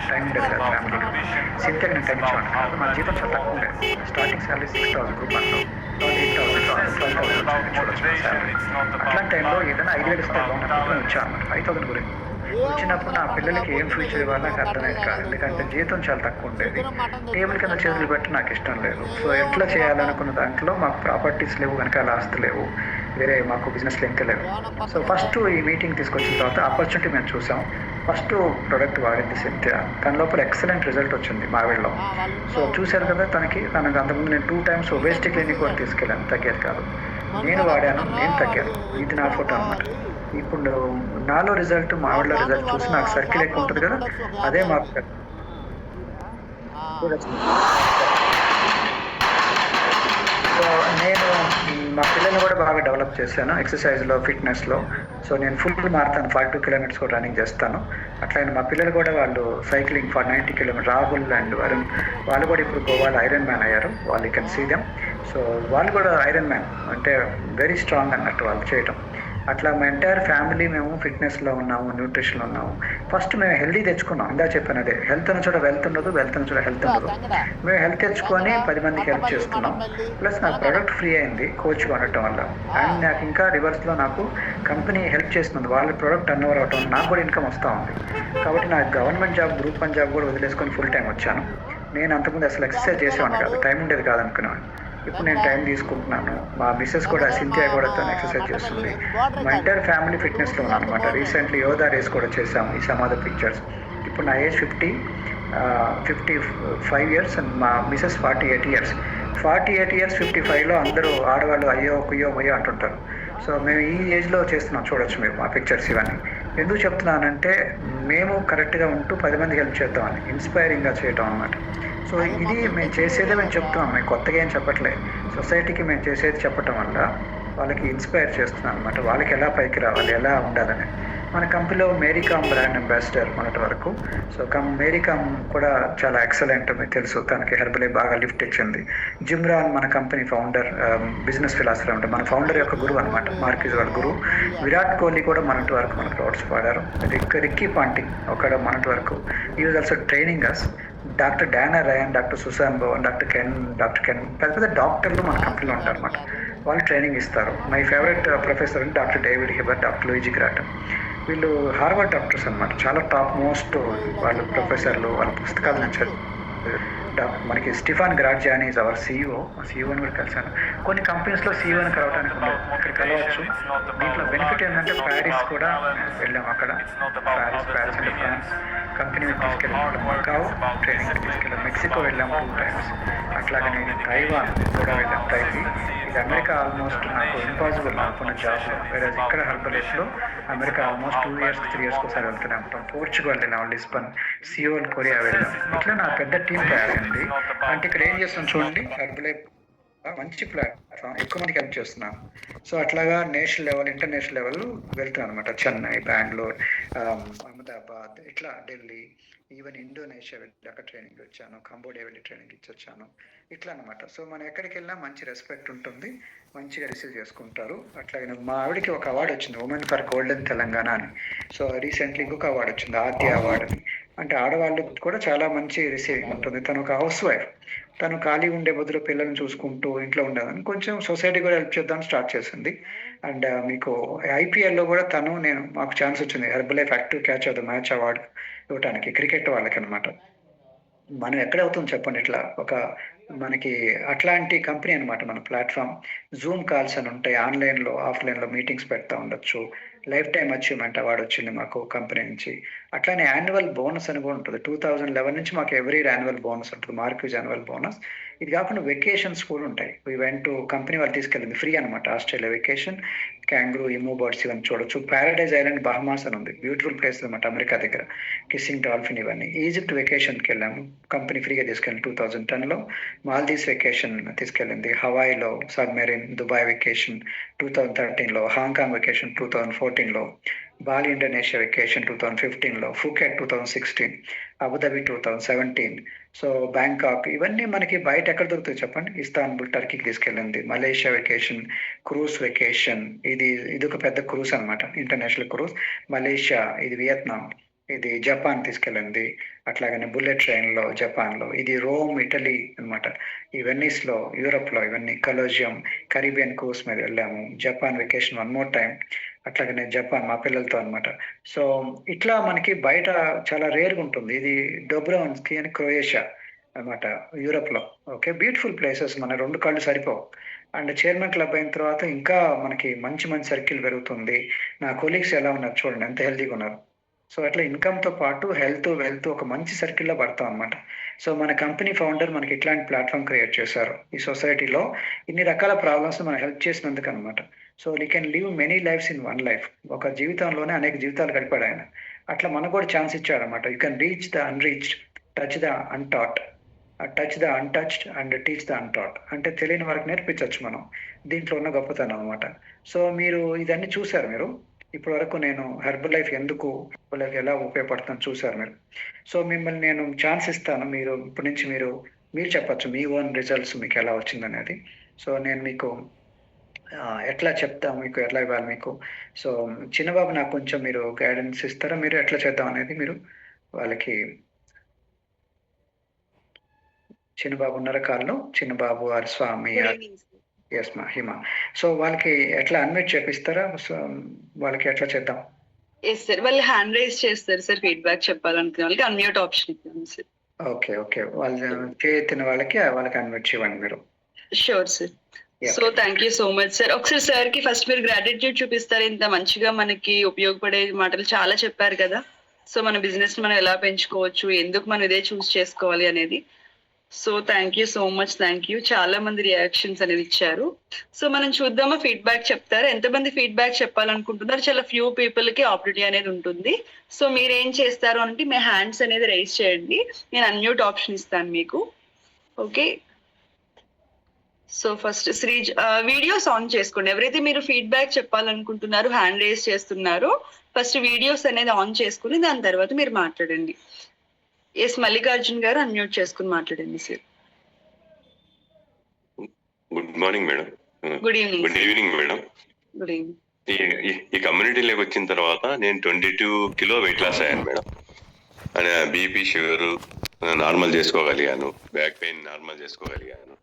టైం ఉండేది కదా ఫ్యామిలీకి. సింతకి నేను టైం ఇచ్చేవాడిని కాదు. నా జీతం చాలా తక్కువ ఉండేది. స్టార్టింగ్ శాలరీ 6,000 గ్రూప్ 1లో, 8,000, 12,000 చూడొచ్చు శాలరీ. అట్లాంటి టైంలో ఏదైనా 5,000 ఇస్తే బాగుంటుంది వచ్చాను అనమాట. 5,000 గురించి వచ్చినప్పుడు నా పిల్లలకి ఏం ఫ్యూచర్ ఇవ్వాలో నాకు అర్థమయ్యేది కాదు. ఎందుకంటే జీతం చాలా తక్కువ ఉండేది. టేబుల్ కింద చేతులు పెట్టి నాకు ఇష్టం లేదు. సో ఎట్లా చేయాలనుకున్న దాంట్లో మాకు ప్రాపర్టీస్ లేవు, వెనకాల ఆస్తి లేవు, వేరే మాకు బిజినెస్లో ఇంకా లేవు. సో ఫస్ట్ ఈ మీటింగ్ తీసుకొచ్చిన తర్వాత ఆపర్చునిటీ మేము చూసాం. ఫస్ట్ ప్రోడక్ట్ వాడింది సింథియా. తన లోపల ఎక్సలెంట్ రిజల్ట్ వచ్చింది మావిడిలో. సో చూశారు కదా, తనకు అంతకుముందు నేను 2 times ఒబేసిటీ క్లినిక్ కూడా తీసుకెళ్ళాను, తగ్గేది కాదు. నేను వాడాను, నేను తగ్గాను. ఇది నా ఫోటో అనమాట. ఇప్పుడు నాలో రిజల్ట్, మా ఆవిడలో రిజల్ట్ చూసి నాకు సర్కిల్ ఎక్కువ ఉంటుంది కదా, అదే మాకు సో నేను మా పిల్లల్ని కూడా బాగా డెవలప్ చేశాను ఎక్సర్సైజ్లో, ఫిట్నెస్లో. సో నేను ఫుల్ మారుతాను, 42 కిలోమీటర్స్ కూడా రన్నింగ్ చేస్తాను. అట్లనే మా పిల్లలు కూడా వాళ్ళు cycling for 90 kilometre, Rahul and Varun వాళ్ళు కూడా ఇప్పుడు గోవాలో ఐరన్ మ్యాన్ అయ్యారు. వాళ్ళు కెన్ సీ దెమ్. సో వాళ్ళు కూడా ఐరన్ మ్యాన్ అంటే వెరీ స్ట్రాంగ్ అన్నట్టు వాళ్ళు చేయటం. అట్లా మా ఎంటైర్ ఫ్యామిలీ మేము ఫిట్నెస్లో ఉన్నాము, న్యూట్రిషన్లో ఉన్నాము. ఫస్ట్ మేము హెల్దీ తెచ్చుకున్నాం. ఇందా చెప్పాను అదే, హెల్త్ అని చోట వెల్త్ ఉండదు, వెల్త్ అని చోట హెల్త్ ఉండదు. మేము హెల్త్ తెచ్చుకొని 10 మందికి హెల్ప్ చేస్తున్నాం. ప్లస్ నాకు ప్రొడక్ట్ ఫ్రీ అయింది కోచ్గా ఉండటం వల్ల. అండ్ నాకు ఇంకా రివర్స్లో నాకు కంపెనీ హెల్ప్ చేస్తుంది, వాళ్ళ ప్రోడక్ట్ టర్న్ ఓవర్ అవటం నాకు కూడా ఇన్కమ్ వస్తూ ఉంది. కాబట్టి నాకు గవర్నమెంట్ జాబ్, గ్రూప్ 1 జాబ్ కూడా వదిలేసుకొని ఫుల్ టైం వచ్చాను. నేను అంతకుముందు అసలు ఎక్సర్సైజ్ చేసేవాడిని కాదు, టైం ఉండేది కాదనుకునేవాడిని. ఇప్పుడు నేను టైం తీసుకుంటున్నాను. మా మిస్సెస్ కూడా, సింథియా కూడా తను ఎక్సర్సైజ్ చేస్తుంది. మా ఎంటైర్ ఫ్యామిలీ ఫిట్నెస్లో ఉన్నాను అనమాట. రీసెంట్లీ యోగా రేస్ కూడా చేసాము, ఈ సమాధ పిక్చర్స్. ఇప్పుడు నా ఏజ్ 55 ఇయర్స్ అండ్ మా మిస్సెస్ 48 ఇయర్స్. 48 ఇయర్స్ 55లో అందరూ ఆడవాళ్ళు అయ్యో కుయ్యో మొయ్యో అంటుంటారు. సో మేము ఈ ఏజ్లో చేస్తున్నాం, చూడొచ్చు మీరు మా పిక్చర్స్ ఇవన్నీ. ఎందుకు చెప్తున్నానంటే మేము కరెక్ట్గా ఉంటూ 10 మందికి హెల్ప్ చేద్దామని, ఇన్స్పైరింగ్గా చేయటం అనమాట. సో ఇది మేము చేసేదే మేము చెప్తున్నాం, మేము కొత్తగా ఏం చెప్పట్లేదు. సొసైటీకి మేము చేసేది చెప్పటం వల్ల వాళ్ళకి ఇన్స్పైర్ చేస్తున్నాం అనమాట, వాళ్ళకి ఎలా పైకి రావాలి, ఎలా ఉండాలని. మన కంపెనీలో మేరీకామ్ బ్రాండ్ అంబాసిడర్ మొన్నటి వరకు. సో మేరీకామ్ కూడా చాలా ఎక్సలెంట్, మీకు తెలుసు, తనకి హెర్బలే బాగా లిఫ్ట్ ఇచ్చింది. జిమ్రాన్ మన కంపెనీ ఫౌండర్, బిజినెస్ ఫిలాసఫర్ అంటే మన ఫౌండర్ యొక్క గురువు అనమాట, మార్కిజ్ వాళ్ళ గురువు. విరాట్ కోహ్లీ కూడా మొన్నటి వరకు మన క్రౌడ్స్ పాడారు. రిక్కీ పాంటింగ్ ఒక మొన్నటి వరకు ఈ was also training us. Doctor Dana Ryan, doctor Susan Bhavan, doctor Ken పెద్ద పెద్ద డాక్టర్లు మన కంపెనీలో ఉంటారు అనమాట. వాళ్ళు ట్రైనింగ్ ఇస్తారు. మై ఫేవరెట్ ప్రొఫెసర్ అంటే డాక్టర్ డేవిడ్ హిబర్, డాక్టర్ లూయిజీ గ్రాటమ్. వీళ్ళు హార్వర్డ్ డాక్టర్స్ అనమాట, చాలా టాప్ మోస్ట్ వాళ్ళు ప్రొఫెసర్లు. వాళ్ళ పుస్తకాలు నుంచి మనకి స్టిఫాన్ గ్రాడ్జానీ ఈజ్ అవర్ సిఇఓ. సిఇఓని కూడా కలిసాను. కొన్ని కంపెనీస్లో సిఇఓని కలవడానికి ఉండదు, ఇక్కడ కలవచ్చు. దీంట్లో బెనిఫిట్ ఏంటంటే ప్యారిస్ కూడా వెళ్ళాము. అక్కడ ప్యారిస్ అంటే ఫ్రాన్స్ కంపెనీ తీసుకెళ్ళాము. మకావ్ ట్రైనింగ్ తీసుకెళ్ళాము. మెక్సికో వెళ్ళాము 2 టైమ్స్. అట్లాగనే తైవాన్ కూడా వెళ్ళాము. ఇది అమెరికా ఆల్మోస్ట్ నాకు ఇంపాసిబుల్ అనుకున్న జాబ్. వేరే ఇక్కడ హెర్బలైఫ్లో అమెరికా ఆల్మోస్ట్ 2 ఇయర్స్ 3 ఇయర్స్ ఒకసారి వెళ్తూనే ఉంటాం. పోర్చుగల్ వెళ్ళాం, లిస్బన్, సియోల్, కొరియా వెళ్ళాం. ఇట్లా నా పెద్ద టీం తయారైంది. అంటే ఇక్కడ ఏం చేస్తాం చూడండి, హెర్బలైఫ్ మంచి ప్లాట్ఫామ్, ఎక్కువ మందికి హెల్ప్ చేస్తున్నాను. సో అట్లాగా నేషనల్ లెవెల్, ఇంటర్నేషనల్ లెవెల్ వెళ్తాను అనమాట. చెన్నై, బెంగళూరు, అహ్మదాబాద్, ఇట్లా ఢిల్లీ, ఈవెన్ ఇండోనేషియా వెళ్ళి అక్కడ ట్రైనింగ్ వచ్చాను. కంబోడియా వెళ్ళి ట్రైనింగ్ ఇచ్చొచ్చాను. ఇట్లా అనమాట. సో మనం ఎక్కడికి వెళ్ళినా మంచి రెస్పెక్ట్ ఉంటుంది, మంచిగా రిసీవ్ చేసుకుంటారు. అట్లాగే మా ఆవిడకి ఒక అవార్డు వచ్చింది, ఉమెన్ ఫర్ గోల్డెన్ తెలంగాణ అని. సో రీసెంట్లీ ఇంకొక అవార్డు వచ్చింది, ఆద్య అవార్డు అని. అంటే ఆడవాళ్ళు కూడా చాలా మంచి రిసీవింగ్ ఉంటుంది. తను ఒక హౌస్ వైఫ్, తను ఖాళీ ఉండే బదులు పిల్లల్ని చూసుకుంటూ ఇంట్లో ఉండదని కొంచెం సొసైటీ కూడా హెల్ప్ చేద్దామని స్టార్ట్ చేసింది. అండ్ మీకు ఐపీఎల్లో కూడా నేను మాకు ఛాన్స్ వచ్చింది Herbalife active catch of the match award ఇవ్వడానికి, క్రికెట్ వాళ్ళకి అనమాట. మనం ఎక్కడ అవుతుంది చెప్పండి, ఇట్లా ఒక మనకి అట్లాంటి కంపెనీ అనమాట మన ప్లాట్ఫామ్. జూమ్ కాల్స్ అని ఉంటాయి, ఆన్లైన్లో ఆఫ్లైన్లో మీటింగ్స్ పెడతా ఉండొచ్చు. లైఫ్ టైమ్ అచీవ్మెంట్ అవార్డు వచ్చింది మాకు కంపెనీ నుంచి. అట్లానే యాన్యువల్ బోనస్ అని కూడా ఉంటుంది. 2011 నుంచి మాకు ఎవ్రీ యాన్యువల్ బోనస్ ఉంటుంది, మార్క్యూజ్ యాన్యువల్ బోనస్. ఇది కాకుండా వెకేషన్స్ కూడా ఉంటాయి. ఈవెంట్ కంపెనీ వాళ్ళు తీసుకెళ్ళింది ఫ్రీ అనమాట. Australia vacation, kangaroo, emu birds ఇవన్నీ చూడొచ్చు. ప్యారడైజ్ ఐలాండ్ బహమాస్ అని ఉంది, బ్యూటిఫుల్ ప్లేస్ అనమాట అమెరికా దగ్గర. కిస్సింగ్ డాల్ఫిన్ ఇవన్నీ. ఈజిప్ట్ వెకేషన్కి వెళ్ళాము, కంపెనీ ఫ్రీగా తీసుకెళ్ళింది 2010లో. మాల్దీవ్స్ వెకేషన్ తీసుకెళ్ళింది, హవాయిలో సబ్మెరీన్, దుబాయ్ వెకేషన్ 2013లో, హాంకాంగ్ వెకేషన్ 2014లో, బాలి ఇండోనేషియా వెకేషన్ 2015లో, ఫూకెట్ 2016, అబుదాబి 2017. సో బ్యాంకాక్, ఇవన్నీ మనకి బయట ఎక్కడ దొరుకుతాయి చెప్పండి. ఇస్తాన్బుల్ టర్కీకి తీసుకెళ్ళింది. మలేషియా వెకేషన్, క్రూజ్ వెకేషన్, ఇది ఒక పెద్ద క్రూజ్ అనమాట, ఇంటర్నేషనల్ క్రూజ్. మలేషియా, ఇది వియత్నాం, ఇది జపాన్ తీసుకెళ్ళింది. అట్లాగనే బుల్లెట్ ట్రైన్లో జపాన్లో, ఇది రోమ్ ఇటలీ అనమాట. ఈ వెన్నీస్లో యూరోప్లో, ఇవన్నీ కలోజియం, కరీబియన్ క్రూజ్ మీద వెళ్ళాము. Japan vacation 1 more time. అట్లాగనే జపాన్ మా పిల్లలతో అనమాట. సో ఇట్లా మనకి బయట చాలా రేర్గా ఉంటుంది. ఇది డొబ్రోవన్స్కీ అని క్రొయేషియా అనమాట, యూరోప్లో. ఓకే, బ్యూటిఫుల్ ప్లేసెస్, మన 2 కళ్ళు సరిపోవు. అండ్ చైర్మన్ క్లబ్ అయిన తర్వాత ఇంకా మనకి మంచి మంచి సర్కిల్ పెరుగుతుంది. నా కొలీగ్స్ ఎలా ఉన్నారు చూడండి, ఎంత హెల్తీగా ఉన్నారు. సో అట్లా ఇన్కమ్తో పాటు హెల్త్, వెల్త్ ఒక మంచి సర్కిల్లో పడతాం అనమాట. సో మన కంపెనీ ఫౌండర్ మనకి ఇట్లాంటి ప్లాట్ఫామ్ క్రియేట్ చేశారు. ఈ సొసైటీలో ఇన్ని రకాల ప్రాబ్లమ్స్ మనం హెల్ప్ చేసినందుకు అనమాట. So you can live many lifes in one life. ఒక జీవితంలోనే అనేక జీవితాలు గడిపాడు ఆయన. అట్లా మనకు కూడా ఛాన్స్ ఇచ్చాడనమాట. You can reach the unreached, touch the untaught, touch the untouched and teach the untaught. అంటే తెలియని వారికి నేర్పించొచ్చు మనం. దీంట్లో ఉన్న గొప్పతనం అనమాట. సో మీరు ఇదన్నీ చూసారు మీరు. ఇప్పటి వరకు నేను హెర్బల్ లైఫ్ ఎందుకు, హెర్బల్ లైఫ్ ఎలా ఉపయోగపడుతుందో చూసారు మీరు. సో మిమ్మల్ని నేను ఛాన్స్ ఇస్తాను. మీరు ఇప్పటి నుంచి మీరు చెప్పొచ్చు మీ ఓన్ రిజల్ట్స్ మీకు ఎలా వచ్చిందనేది. సో నేను మీకు ఎట్లా చెప్తాం, మీకు ఎట్లా ఇవ్వాలి మీకు. సో చిన్నబాబు నాకు కొంచెం మీరు గైడెన్స్ ఇస్తారా? మీరు ఎట్లా చేద్దాం అనేది మీరు వాళ్ళకి. చిన్నబాబు ఉన్నారా కాల్లో? చిన్నబాబు ఆర్ స్వామి గుడ్ ఆర్ ఈవినింగ్ సార్. ఎస్ మా హిమ. సో వాళ్ళకి ఎట్లా అన్మ్యూట్ చేపిస్తారా? సో వాళ్ళకి ఎట్లా చేద్దాం? ఎస్ సార్, వాళ్ళు హ్యాండ్ రైజ్ చేస్తారు సార్. ఫీడ్బ్యాక్ చెప్పాలనుకునే వాళ్ళకి అన్మ్యూట్ ఆప్షన్ ఇద్దాం సార్. ఓకే. వాళ్ళు చేయెత్తిన వాళ్ళకి అన్మ్యూట్ చేయండి మీరు. Sure sir. So thank you so much sir. ఒకసారి సార్ కి ఫస్ట్ మీరు గ్రాటిట్యూడ్ చూపిస్తారు. ఇంత మంచిగా మనకి ఉపయోగపడే మాటలు చాలా చెప్పారు కదా. సో మన బిజినెస్ మనం ఎలా పెంచుకోవచ్చు, ఎందుకు మనం ఇదే చూస్ చేసుకోవాలి అనేది. So thank you so much. Thank you. చాలా మంది రియాక్షన్స్ అనేది ఇచ్చారు. సో మనం చూద్దామా, ఫీడ్బ్యాక్ చెప్తారు. ఎంతమంది ఫీడ్బ్యాక్ చెప్పాలనుకుంటున్నారు? చాలా ఫ్యూ పీపుల్ కి ఆపర్చునిటీ అనేది ఉంటుంది. సో మీరు ఏం చేస్తారు అంటే మీ హ్యాండ్స్ అనేది రైజ్ చేయండి. నేను అన్మ్యూట్ ఆప్షన్ ఇస్తాను మీకు. ఓకే. సో ఫస్ట్ శ్రీజ్ వీడియోస్ ఆన్ చేసుకోండి. ఎవరైతే మీరు ఫీడ్బ్యాక్ చెప్పాలనుకుంటున్నారు, హ్యాండ్ రేస్ చేస్తున్నారో ఫస్ట్ వీడియోస్ అనేది ఆన్ చేసుకుని దాని తర్వాత మీరు మాట్లాడండి. ఎస్ మల్లికార్జున్ గారు అన్మ్యూట్ చేసుకుని మాట్లాడండి sir. Good morning madam. Good evening. Good evening madam. Good evening. ఈ కమ్యూనిటీలోకి వచ్చిన తర్వాత నేను 22 కిలో వెయిట్ లాస్ అయ్యాను మేడం. బీపీ షుగర్ నార్మల్ చేసుకోగలిగాను, బ్యాక్ పెయిన్ నార్మల్ చేసుకోగలిగాను.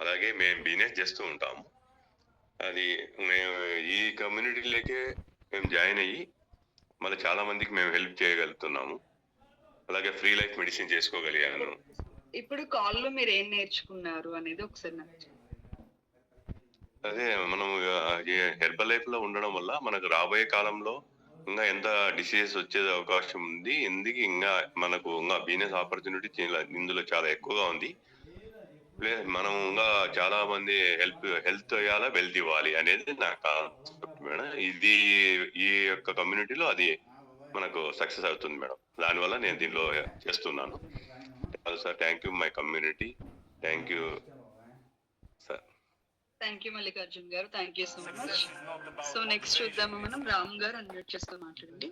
అలాగే మేము బిజినెస్ చేస్తూ ఉంటాము. అది మేము ఈ కమ్యూనిటీలోకే మేము జాయిన్ అయ్యి మళ్ళీ చాలా మందికి మేము హెల్ప్ చేయగలుగుతున్నాము. అలాగే ఫ్రీ లైఫ్ మెడిసిన్ చేసుకోగలిగాను. ఇప్పుడు కాల్ లో మీరు ఏం నేర్చుకున్నారు అనేది ఒకసారి నాకు అదే మనం హెర్బల్ లైఫ్ లో ఉండడం వల్ల మనకు రాబోయే కాలంలో ఇంకా ఎంత డిసీజెస్ వచ్చే అవకాశం ఉంది, ఎందుకు ఇంకా మనకు ఇంకా బిజినెస్ ఆపర్చునిటీ ఇందులో చాలా ఎక్కువగా ఉంది. మనం ఇంకా చాలా మంది హెల్త్ అయ్యాలా, వెల్త్ ఇవ్వాలి అనేది నా కాన్సెప్ట్ మేడం. ఇది ఈ యొక్క కమ్యూనిటీలో అది మనకు సక్సెస్ అవుతుంది మేడం. దానివల్ల నేను దీనిలో చేస్తున్నాను sir. Thank you my community. Thank you sir. Thank you Mallikarjun గారు. Thank you so much. So next చూద్దాము మనం. రామ్ గారు అన్మ్యూట్ చేస్తూ మాట్లాడండి.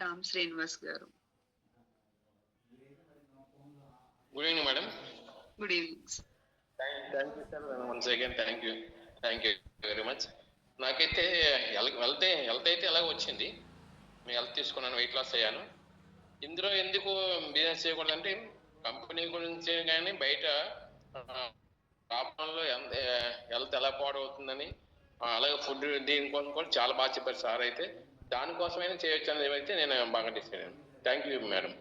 రామ్ శ్రీనివాస్ గారు. Good evening madam. Good evening. Thank you sir. Once again thank you very much. నాకైతే health అయితే ఎలాగో వచ్చింది. మీ హెల్త్ తీసుకున్నాను, వెయిట్ లాస్ అయ్యాను. ఇందులో ఎందుకు బిజినెస్ చేయకూడదంటే కంపెనీ గురించి కానీ బయట ప్రాబ్లంలో హెల్త్ ఎలా పాడవుతుందని, అలాగే ఫుడ్ దీనికోసం కూడా చాలా బాగా చెప్పారు సార్. అయితే దానికోసమైనా చేయొచ్చు అనేది అయితే నేను బాగా డిసైడ్ అయ్యాను. Thank you madam.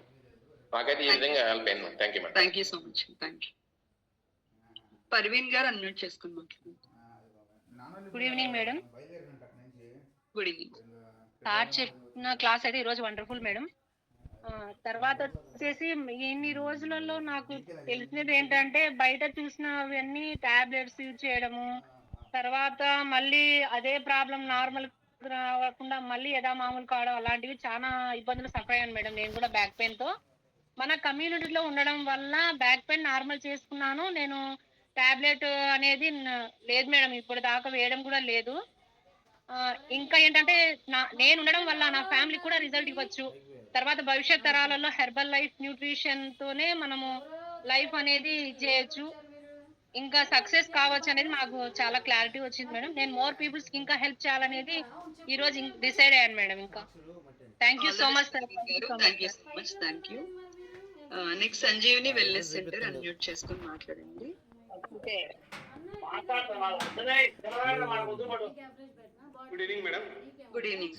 నాకైతే ఈ విధంగా హెల్ప్ అయింది. Thank you madam. Thank you so much. Thank you. Parveen గారు అన్మ్యూట్ చేసుకుని మాట్లాడండి. Good evening madam. Good evening. Sir చెప్పిన క్లాస్ అయితే ఈరోజు వండర్ఫుల్ మేడం. తర్వాత వచ్చేసి ఇన్ని రోజులలో నాకు తెలిసినది ఏంటంటే బయట చూసినవన్నీ టాబ్లెట్స్ యూజ్ చేయడము, తర్వాత మళ్ళీ అదే ప్రాబ్లం నార్మల్ రాకుండా మళ్ళీ మామూలు కావడం, అలాంటివి చాలా ఇబ్బందులు సఫర్ అయ్యాను మేడం. నేను కూడా బ్యాక్ పెయిన్ తో మన కమ్యూనిటీలో ఉండడం వల్ల బ్యాక్ పెయిన్ నార్మల్ చేసుకున్నాను. నేను టాబ్లెట్ అనేది లేదు మేడం, ఇప్పుడు దాకా వేయడం కూడా లేదు. ఇంకా ఏంటంటే నేను ఉండడం వల్ల నా ఫ్యామిలీ కూడా రిజల్ట్ ఇవ్వచ్చు. తర్వాత భవిష్యత్ తరాలలో హెర్బల్ లైఫ్ న్యూట్రిషన్ తోనే మనము లైఫ్ అనేది చేయొచ్చు, ఇంకా సక్సెస్ కావచ్చు అనేది నాకు చాలా క్లారిటీ వచ్చింది మేడం. నేను మోర్ పీపుల్స్ కి ఇంకా హెల్ప్ చేయాలనేది ఈ రోజు డిసైడ్ అయ్యాను మేడం. ఇంకా thank you so much. Thank you so much. Thank you. Next Sanjeevini wellness centre unmute చేసుకుని మాట్లాడండి. Good evening madam. Good evening.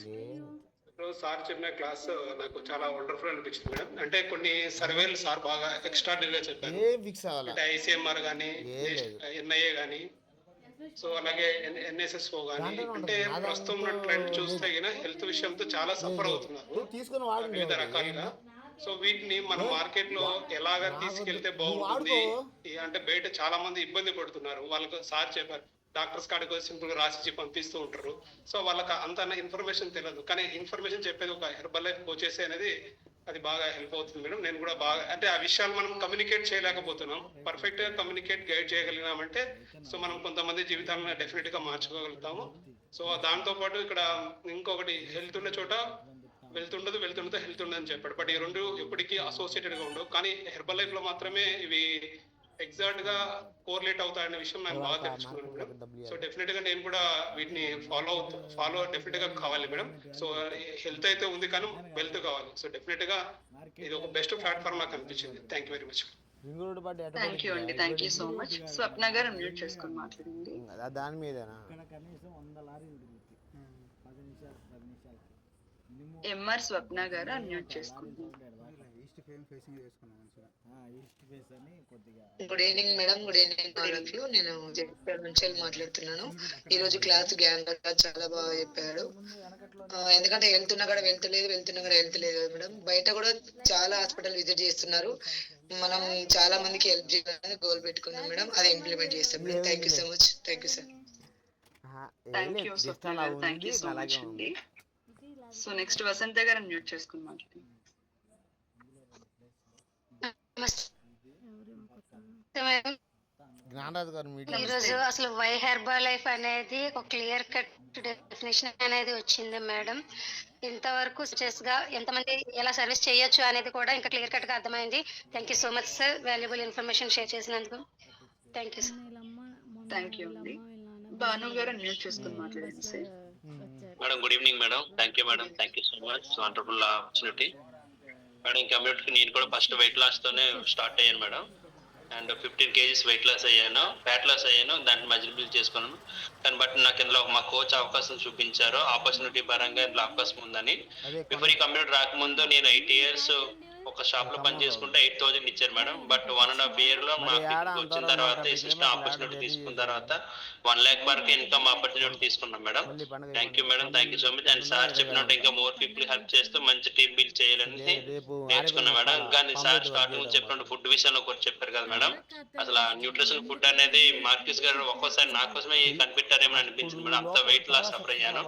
Sir చెప్పిన క్లాస్ నాకు చాలా వండర్ఫుల్ అనిపించింది మేడం. అంటే కొన్ని సర్వేలు సార్ బాగా ఎక్స్ట్రాడినరీగా చెప్పారు. అంటే ఐసీఎంఆర్ కానీ, ఎన్ఐఏ కానీ, సో అలాగే ఎన్ఎస్ఎస్ఓ కానీ, అంటే ప్రస్తుతం ఉన్న ట్రెండ్ చూస్తే హెల్త్ విషయంతో చాలా సఫర్ అవుతున్నారు వివిధ రకాలుగా. సో వీటిని మన మార్కెట్ లో ఎలాగ తీసుకెళ్తే బాగుంటుంది అంటే బయట చాలా మంది ఇబ్బంది పడుతున్నారు. వాళ్ళకు సార్ చెప్పారు డాక్టర్స్ కాడికి వచ్చి సింపుల్గా రాసిచ్చి పంపిస్తూ ఉంటారు. సో వాళ్ళకి అంత ఇన్ఫర్మేషన్ తెలియదు, కానీ ఇన్ఫర్మేషన్ చెప్పేది ఒక హెర్బల్ లైఫ్ కోచెస్ అనేది అది బాగా హెల్ప్ అవుతుంది మేడం. నేను కూడా బాగా అంటే ఆ విషయాలు మనం కమ్యూనికేట్ చేయలేకపోతున్నాం, పర్ఫెక్ట్ గా కమ్యూనికేట్ గైడ్ చేయగలిగినామంటే సో మనం కొంతమంది జీవితాలను డెఫినెట్ గా మార్చుకోగలుగుతాము. సో దాంతో పాటు ఇక్కడ ఇంకొకటి, హెల్త్ ఉన్న చోట వెళ్తుండదు, వెళ్తుండదు హెల్త్ ఉండదని చెప్పాడు. బట్ ఈ రెండు ఎప్పటికీ అసోసియేటెడ్ గా ఉండవు, కానీ హెర్బల్ లైఫ్ లో మాత్రమే ఇవి ఎగ్జాక్ట్ గా కోరిలేట్ అవుతాయనే విషయం నేను బాగా తెలుసుకున్నాను మేడం. సో డెఫినెట్ గా నేను కూడా వీటిని ఫాలో డెఫినెట్ గా కావాలి మేడం. సో హెల్త్ అయితే ఉంది కానీ వెల్త్ కావాలి. సో డెఫినెట్ గా ఇది ఒక బెస్ట్ ప్లాట్ఫామ్ నాకు అనిపించింది. Thank you very much. Thank you అండి, థ్యాంక్ యూ సో మచ్. స్వప్న గారు మ్యూట్ చేసుకొని మాట్లాడండి. దాని మీదనా ఎంఆర్ స్వప్న గారు అన్మ్యూట్ చేసుకోండి. Good evening madam. Good evening వాళ్ళకు. నేను జగిత్యాల నుంచి మాట్లాడుతున్నాను. ఈ రోజు క్లాస్ జ్ఞాన్ చాలా బాగా చెప్పాడు. ఎందుకంటే వెళ్తున్నా కూడా వెళ్తలేదు, వెళ్తున్నా కూడా వెళ్తలేదు కదా మేడం. బయట కూడా చాలా హాస్పిటల్ విజిట్ చేస్తున్నారు. మనం చాలా మందికి హెల్ప్ చేయాలని గోల్ పెట్టుకున్నాం మేడం, అది ఇంప్లిమెంట్ చేస్తాం madam. Thank you so much. Thank you sir. Thank you Swapna గారు, థ్యాంక్ యూ సో మచ్ అండి. సో నెక్స్ట్ వసంత గారు మ్యూట్ చేసుకుని మాట్లాడండి. ఈరోజు అసలు వై హెర్బల్ లైఫ్ అనేది ఒక క్లియర్ కట్ డెఫినేషన్ అనేది వచ్చింది మేడం. ఇంతవరకు సక్సెస్ గా ఎంతమంది ఎలా సర్వీస్ చేయొచ్చు అనేది కూడా ఇంకా క్లియర్ కట్ గా అర్థమైంది. Thank you so much sir, valuable information share చేసినందుకు. Thank you sir. Thank you అండి. భాను గారు మ్యూట్ చేసుకుని మాట్లాడండి sir. Madam good evening madam. Thank you madam, thank you so much. Wonderful opportunity madam. కమ్యూనిటీకి నేను కూడా ఫస్ట్ వెయిట్ లాస్ తోనే start అయ్యాను madam. And 15 kgs weight loss అయ్యాను, ఫ్యాట్ లాస్ అయ్యాను, దాన్ని మజిల్ చేసుకున్నాను. కానీ బట్ నాకు ఇందులో మా కోచ్ అవకాశం చూపించారు, ఆపర్చునిటీ పరంగా ఇందులో అవకాశం ఉందని. బిఫోర్ ఈ కమ్యూనిటీ రాకముందు నేను 8 years ఒక షాప్ లో పని చేసుకుంటే 8,000 ఇచ్చారు మేడం. బట్ 1.5 year లో మాకు వచ్చిన తర్వాత ఈ సిస్టమ్ ఆపర్చునిటీ తీసుకున్న తర్వాత 1 lakh వరకు ఇన్కమ్ ఆపర్చునిటీ తీసుకున్నాం madam. Thank you madam, thank you so much. And sir చెప్పినట్టు ఇంకా మోర్ పీపుల్ హెల్ప్ చేస్తూ మంచి టీమ్ బిల్డ్ చేయాలని నేర్చుకున్నాం మేడం. కానీ సార్ స్టార్టింగ్ చెప్పినట్టు ఫుడ్ విషయంలో ఒకటి చెప్పారు కదా మేడం, అసలు న్యూట్రిషన్ ఫుడ్ అనేది మార్కిస్ గారు ఒక్కోసారి నా కోసమే కనిపెట్టారేమో అనిపించింది మేడం. అంత వెయిట్ లాస్ సఫర్ అయ్యాను.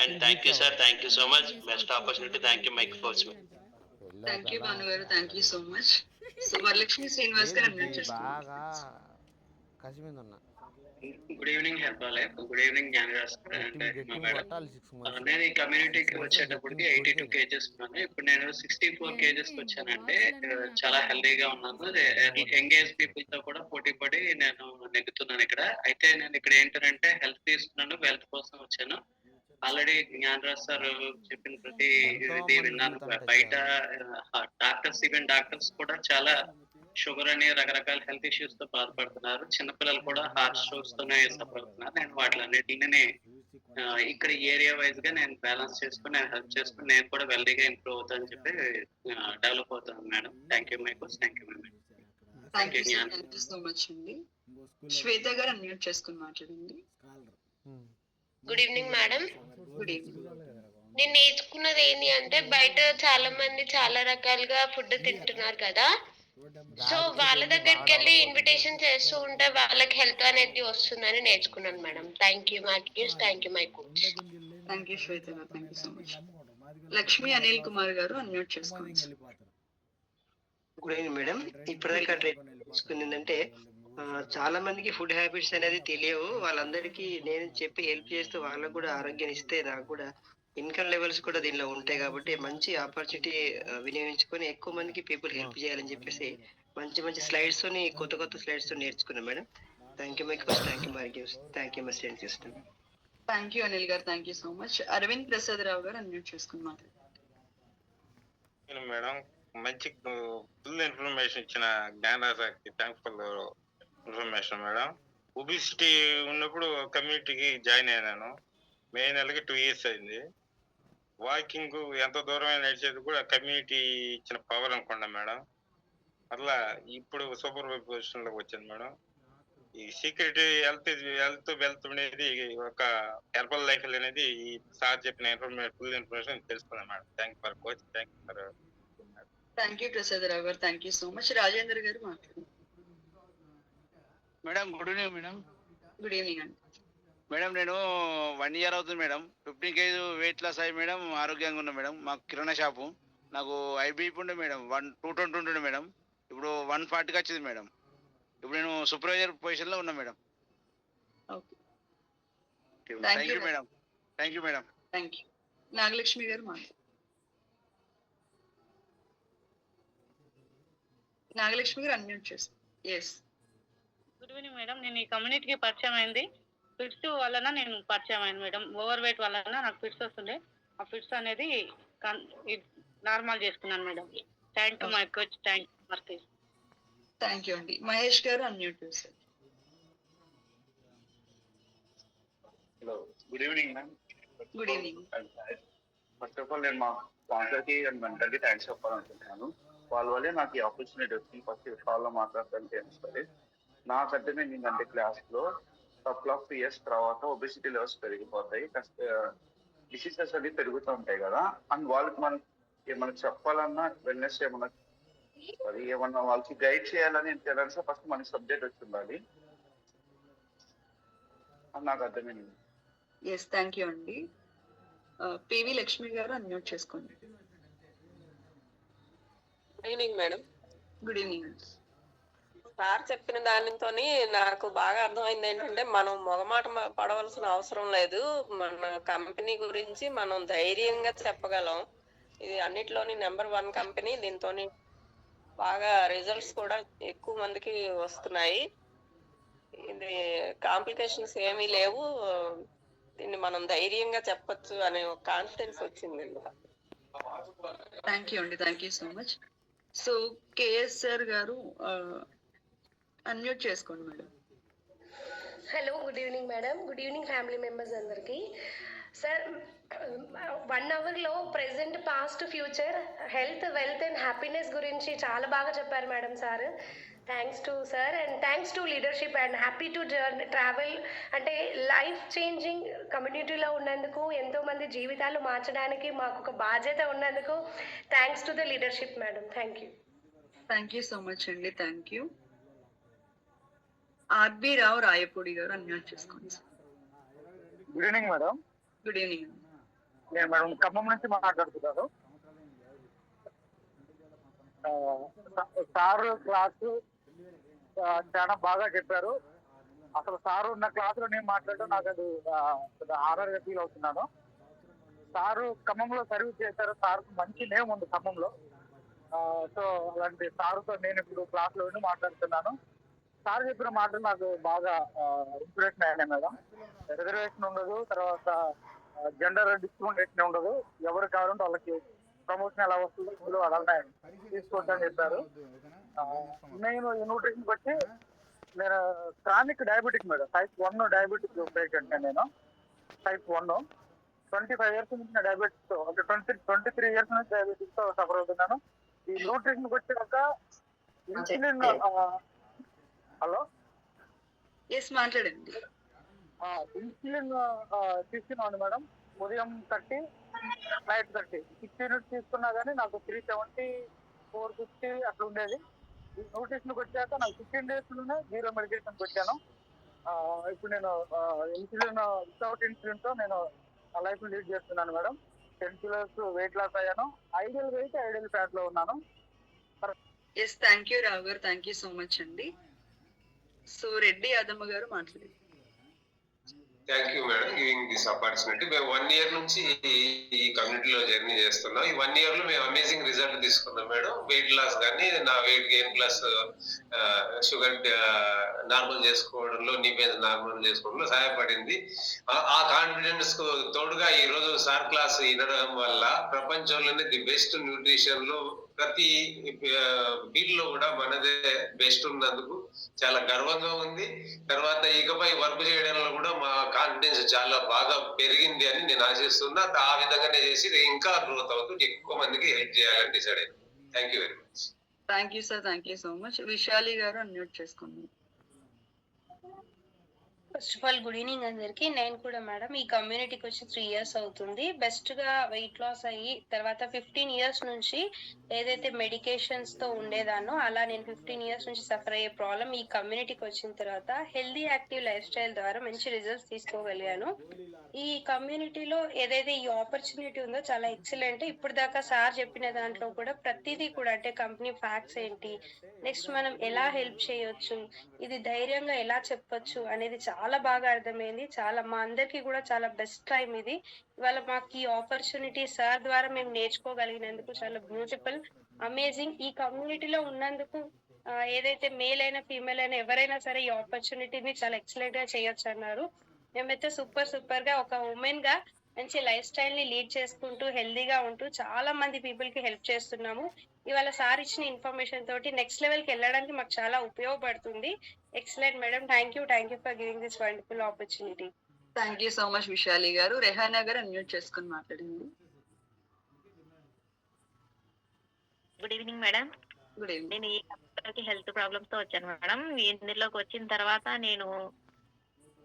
And thank you sir, thank you so much. Best opportunity. Thank you my coach. Thank you Bhanu గారు, thank you so much. So Varalakshmi Srinivas గారు అన్మ్యూట్ చేసుకోండి. Good evening Herbalife. Good evening Gnanaraj. నేను ఈ కమ్యూనిటీకి వచ్చేటప్పటికి 82 kgs ఉన్నాను. ఇప్పుడు నేను 64 kgs వచ్చానంటే చాలా హెల్దీగా ఉన్నాను. ఎంగేజ్ పీపుల్ తో కూడా పోటీ పడి నేను నెగ్గుతున్నాను ఇక్కడ. అయితే నేను ఇక్కడ ఏంటంటే హెల్త్ తీసుకున్నాను, వెల్త్ కోసం వచ్చాను. ఆల్రెడీ జ్ఞానరాజ్ సార్ చెప్పిన ప్రతి ఇది విన్నాను. బయట డాక్టర్స్, ఈవెన్ డాక్టర్స్ కూడా చాలా షుగర్ అని రకరకాల హెల్త్ ఇష్యూస్ తో బాధపడుతున్నారు. చిన్నపిల్లలు కూడా హార్ట్ స్ట్రోక్స్ తోనే సఫర్ అవుతున్నారు. నేను వాటిలన్నిటిని ఇక్కడ ఏరియా వైజ్ గా నేను బ్యాలెన్స్ చేసుకుని, నేను హెల్ప్ చేసుకుని నేను కూడా వెల్దీగా ఇంప్రూవ్ అవుతానని చెప్పి డెవలప్ అవుతాను madam. Thank you my coach. Thank you madam. Thank you so much అండి. శ్వేత గారు అన్మ్యూట్ చేసుకుని మాట్లాడండి. Good evening madam. Good evening. నేను నేర్చుకున్నది ఏంటి అంటే బయట చాలా మంది చాలా రకాలుగా ఫుడ్ తింటున్నారు కదా, సో వాళ్ళ దగ్గరికి వెళ్ళి ఇన్విటేషన్ చేస్తూ ఉంటే వాళ్ళకి హెల్త్ అనేది వస్తుందని నేర్చుకున్నాను మేడం. థ్యాంక్ యూ మార్కిస్, thank you my coach. Thank you Shweta గారు, thank you so much. Lakshmi Anil Kumar గారు అన్మ్యూట్ చేసుకోండి. Good evening madam. ఇప్పటిదాకా చూసుకుందంటే చాలా మందికి ఫుడ్ హ్యాబిట్స్ అనేది తెలియవు. వాళ్ళందరికీ నేను చెప్పి హెల్ప్ చేస్తూ వాళ్ళకు కూడా ఆరోగ్యం ఇస్తే నాకు కూడా ఇన్కమ్ లెవెల్స్ కూడా దీనిలో ఉంటాయి. కాబట్టి మంచి ఆపర్చునిటీ వినియోగించుకొని ఎక్కువ మందికి పీపుల్ హెల్ప్ చేయాలని చెప్పేసి మంచి మంచి స్లైడ్స్ తోని కొత్త స్లైడ్స్ తో నేర్చుకున్నాం madam. Thank you my coach, thank you my gives, thank you my student system. Thank you Anil గారు, thank you so much. Aravind Prasad Rao గారు అన్మ్యూట్ చేసుకుని మాట్లాడండి. మేడం మంచి ఫుల్ ఇన్ఫర్మేషన్ ఇచ్చిన జ్ఞానరాజాకి థ్యాంక్ఫుల్ ఇన్ఫర్మేషన్ మేడం. ఒబిసిటీ ఉన్నప్పుడు కమ్యూనిటీకి జాయిన్ అయినాను. మే నెలకి 2 years అయింది. వాకింగ్ ఎంత దూరమైన నడిచేది కూడా కమ్యూనిటీ ఇచ్చిన పవర్ అనుకున్నా మేడం. అట్లా ఇప్పుడు సూపర్ పొజిషన్ లోకి వచ్చాను మేడం. ఈ సీక్రెట్ హెల్త్ వెల్త్ అనేది ఒక హెర్బల్ లైఫ్ అనేది ఈ సార్ చెప్పిన ఫుల్ ఇన్ఫర్మేషన్ తెలుసుకున్నాను madam. Thank for coach, thank for. Thank you Prasad Rao గారు, thank you so much. Rajender గారు మాట్లాడండి. Madam good evening madam. Good evening అండి. మేడం నేను 1 ఇయర్ అవుతుంది మేడం. 15 కేజీ వెయిట్ లాస్ అయ్యి మేడం ఆరోగ్యంగా ఉన్నా మేడం. మాకు కిరాణా షాపు. నాకు ఐబీపీ ఉండే మేడం 220 ఉంటుండే మేడం. ఇప్పుడు 140కి వచ్చింది మేడం. ఇప్పుడు నేను సూపర్వైజర్ పొజిషన్లో ఉన్నా madam. Okay, thank you madam. Thank you madam. Thank you. Nagalakshmi గారు నాగలక్ష్మి గారు అన్మ్యూట్ చేస్తారు. ఎస్. Good evening madam. నేను ఈ కమ్యూనిటీకి పరిచయం అయింది. ఫిట్స్ వలన నేను పరిచయం అయింది మేడం. ఓవర్ వెయిట్ వలన నాకు ఫిట్స్ వస్తుండే. ఆ ఫిట్స్ అనేది నార్మల్ చేసుకున్నాను madam. Thank you my coach. Thank you Murthy. Thank you అండి. మహేష్ గారు అన్మ్యూట్ చేస్తారు. Hello, good evening ma'am. Good evening. First of all నేను మా స్పాన్సర్కి అండ్ మెంటర్కి థ్యాంక్స్ చెప్పాలనుకుంటున్నాను. వాళ్ళ వల్లే నాకు ఈ ఆపర్చునిటీ వచ్చింది. ఫస్ట్ కాల్లో మాట్లాడడానికి అనిపిస్తుంది. నాకు అర్థమైంది క్లాస్లో కపుల్ ఆఫ్ ఇయర్స్ తర్వాత ఒబెసిటీ లెవెల్స్ పెరిగిపోతాయి, డిసీజెస్ అవి పెరుగుతూ ఉంటాయి కదా. అండ్ వాళ్ళకి మనకి చెప్పాలన్నా వెల్నెస్ ఏమన్నా వాళ్ళకి గైడ్ చేయాలని తెలియాలంటే ఫస్ట్ మనకి సబ్జెక్ట్ వచ్చి ఉండాలి అని నాకు అర్థమైంది. ఎస్, థ్యాంక్ యూ అండి. పివి లక్ష్మి గారు అన్మ్యూట్ చేసుకోండి. Good evening madam. Good evening. Sir చెప్పిన దానితో నాకు బాగా అర్థమైంది ఏంటంటే మనం మొగమాట పడవలసిన అవసరం లేదు. మన కంపెనీ గురించి మనం ధైర్యంగా చెప్పగలం. ఇది అన్నిట్లోని నెంబర్ 1 కంపెనీ. దీంతో బాగా రిజల్ట్స్ కూడా ఎక్కువ మందికి వస్తున్నాయి. ఇది కాంప్లికేషన్స్ ఏమీ లేవు. దీన్ని మనం ధైర్యంగా చెప్పొచ్చు అనే ఒక కాన్ఫిడెన్స్ వచ్చింది. థ్యాంక్ యూ అండి. Thank you so much. So KSR గారు అన్మ్యూట్ చేసుకోండి madam. Hello, good evening madam. Good evening family members అందరికీ. సార్ 1 అవర్లో present, past, future, health, wealth and happiness గురించి చాలా బాగా చెప్పారు madam sir. Thanks to sir and thanks to leadership and happy to travel. అంటే life changing కమ్యూనిటీలో ఉన్నందుకు, ఎంతోమంది జీవితాలు మార్చడానికి మాకు ఒక బాధ్యత ఉన్నందుకు thanks to the leadership madam. Thank you. Thank you so much అండి. Thank you. R B Rao Rayapudi గారు అన్మ్యూట్ చేసుకోండి. Good evening madam. Good evening. నేను మేడం ఖమ్మం నుంచి మాట్లాడుతున్నాను. సారు క్లాసు చాలా బాగా చెప్పారు. అసలు సారు ఉన్న క్లాసులో నేను మాట్లాడడం నాకు అది ఆనర్గా ఫీల్ అవుతున్నాను. సారు ఖమ్మంలో సర్వీస్ చేశారు. సార్కు మంచి నేమ్ ఉంది ఖమ్మంలో. సో అలాంటి సారుతో నేను ఇప్పుడు క్లాస్లో ఉండి మాట్లాడుతున్నాను. సార్ చెప్పిన మాటలు నాకు బాగా ఇన్స్పిరేషన్ అయ్యాయి మేడం. రిజర్వేషన్ ఉండదు, తర్వాత జెండర్ డిస్క్రిమినేషన్ ఉండదు. ఎవరు కావాలంటే వాళ్ళకి ప్రమోషన్ ఎలా వస్తుందో ఇందులో అలానే తీసుకోవచ్చని చెప్పారు. నేను ఈ న్యూట్రిషన్కి వచ్చి నేను chronic diabetic madam, type 1 diabetic patient. నేను టైప్ 1 25 ఇయర్స్ నుంచి డయాబెటిక్తో, అంటే 23 ఇయర్స్ నుంచి డయాబెటిక్తో సఫర్ అవుతున్నాను. ఈ న్యూట్రిషన్కి వచ్చాక ఇన్సులిన్, హలో ఎస్ మాట్లాడండి. ఇన్సులిన్ తీసుకున్నాను మేడం. ఉదయం 30, నైట్ 30, 6 యూనిట్స్ తీసుకున్నా కానీ నాకు 370, 450 అట్లా ఉండేది. ఈ న్యూట్రిషన్కి వచ్చాక నాకు 15 డేస్లోనే 0 మెడికేషన్కి వచ్చాను. ఇప్పుడు నేను ఇన్సులిన్, వితౌట్ ఇన్సులిన్తో నేను లైఫ్ లీడ్ చేస్తున్నాను మేడం. 10 kilos వెయిట్ లాస్ అయ్యాను. ఐడియల్ వెయిట్, ఐడియల్ ఫ్యాట్లో ఉన్నాను. ఎస్, థ్యాంక్ యూ రావు గారు. థ్యాంక్ యూ సో మచ్ అండి. సో రెడ్డి యాదమ్మ గారు మాట్లాడారు. Thank you madam giving this opportunity. మేము 1 year నుంచి ఈ కమ్యూనిటీలో జర్నీ చేస్తున్నాం. ఈ 1 year లో మేము అమేజింగ్ రిజల్ట్ తీసుకున్నాం మేడం. వెయిట్ లాస్ కానీ, నా weight gain plus sugar normal చేసుకోవడంలో, నీ మీద నార్మల్ చేసుకోవడంలో సహాయపడింది. ఆ కాన్ఫిడెన్స్ కు తోడుగా ఈ రోజు సార్ క్లాస్ వినడం వల్ల ప్రపంచంలోనే ది బెస్ట్ న్యూట్రిషన్ లో ప్రతి ఫీల్డ్ లో కూడా మనదే బెస్ట్ ఉన్నందుకు చాలా గర్వంగా ఉంది. తర్వాత ఇకపై వర్క్ చేయడంలో కూడా మా కాన్ఫిడెన్స్ చాలా బాగా పెరిగింది అని నేను ఆశిస్తున్నా. ఆ విధంగానే చేసి ఇంకా గ్రోత్ అవుతూ ఎక్కువ మందికి హెల్ప్ చేయాలని డిసైడ్ అయ్యింది. Thank you very much. Thank you sir. Thank you so much. Vishali గారు అన్మ్యూట్ చేసుకోండి. First of all good evening అందరికి. నేను కూడా మేడం ఈ కమ్యూనిటీకి వచ్చి 3 years అవుతుంది. బెస్ట్ గా వెయిట్ లాస్ అయ్యి తర్వాత 15 years నుంచి ఏదైతే మెడికేషన్స్ తో ఉండేదానో అలా నేను 15 years నుంచి సఫర్ అయ్యే ప్రాబ్లం ఈ కమ్యూనిటీకి వచ్చిన తర్వాత హెల్దీ యాక్టివ్ లైఫ్ స్టైల్ ద్వారా మంచి రిజల్ట్స్ తీసుకోగలిగాను. ఈ కమ్యూనిటీలో ఏదైతే ఈ ఆపర్చునిటీ ఉందో చాలా ఎక్సలెంట్. ఇప్పుడు దాకా సార్ చెప్పిన దాంట్లో కూడా ప్రతిదీ కూడా అంటే కంపెనీ ఫ్యాక్ట్స్ ఏంటి, నెక్స్ట్ మనం ఎలా హెల్ప్ చేయొచ్చు, ఇది ధైర్యంగా ఎలా చెప్పొచ్చు అనేది చాలా బాగా అర్థమైంది. చాలా మా అందరికి కూడా చాలా బెస్ట్ టైం ఇది. ఇవాళ మాకు ఈ ఆపర్చునిటీ సార్ ద్వారా మేము నేర్చుకోగలిగినందుకు చాలా బ్యూటిఫుల్, అమేజింగ్. ఈ కమ్యూనిటీలో ఉన్నందుకు ఏదైతే మేల్ అయినా ఫీమేల్ అయినా ఎవరైనా సరే ఈ ఆపర్చునిటీని చాలా ఎక్సలెంట్ గా చేయొచ్చు అన్నారు. మేమైతే సూపర్ గా ఒక ఉమెన్ గా మంచి లైఫ్ స్టైల్ ని లీడ్ చేసుకుంటూ హెల్దీగా ఉంటూ చాలా మంది పీపుల్ కి హెల్ప్ చేస్తున్నాము. ఇవాళ సార్ ఇచ్చిన ఇన్ఫర్మేషన్ తోటి నెక్స్ట్ లెవెల్ కి వెళ్ళడానికి మాకు చాలా ఉపయోగపడుతుంది. Excellent madam, thank you for giving this wonderful opportunity. Thank you so much Vishali గారు. రెహానా గారు అన్మ్యూట్ చేసుకుని మాట్లాడింది. Good evening madam. Good evening. నేను ఈ కంపెనీకి హెల్త్ ప్రాబ్లమ్స్ తో వచ్చాను మేడం. ఇందులోకి వచ్చిన తర్వాత నేను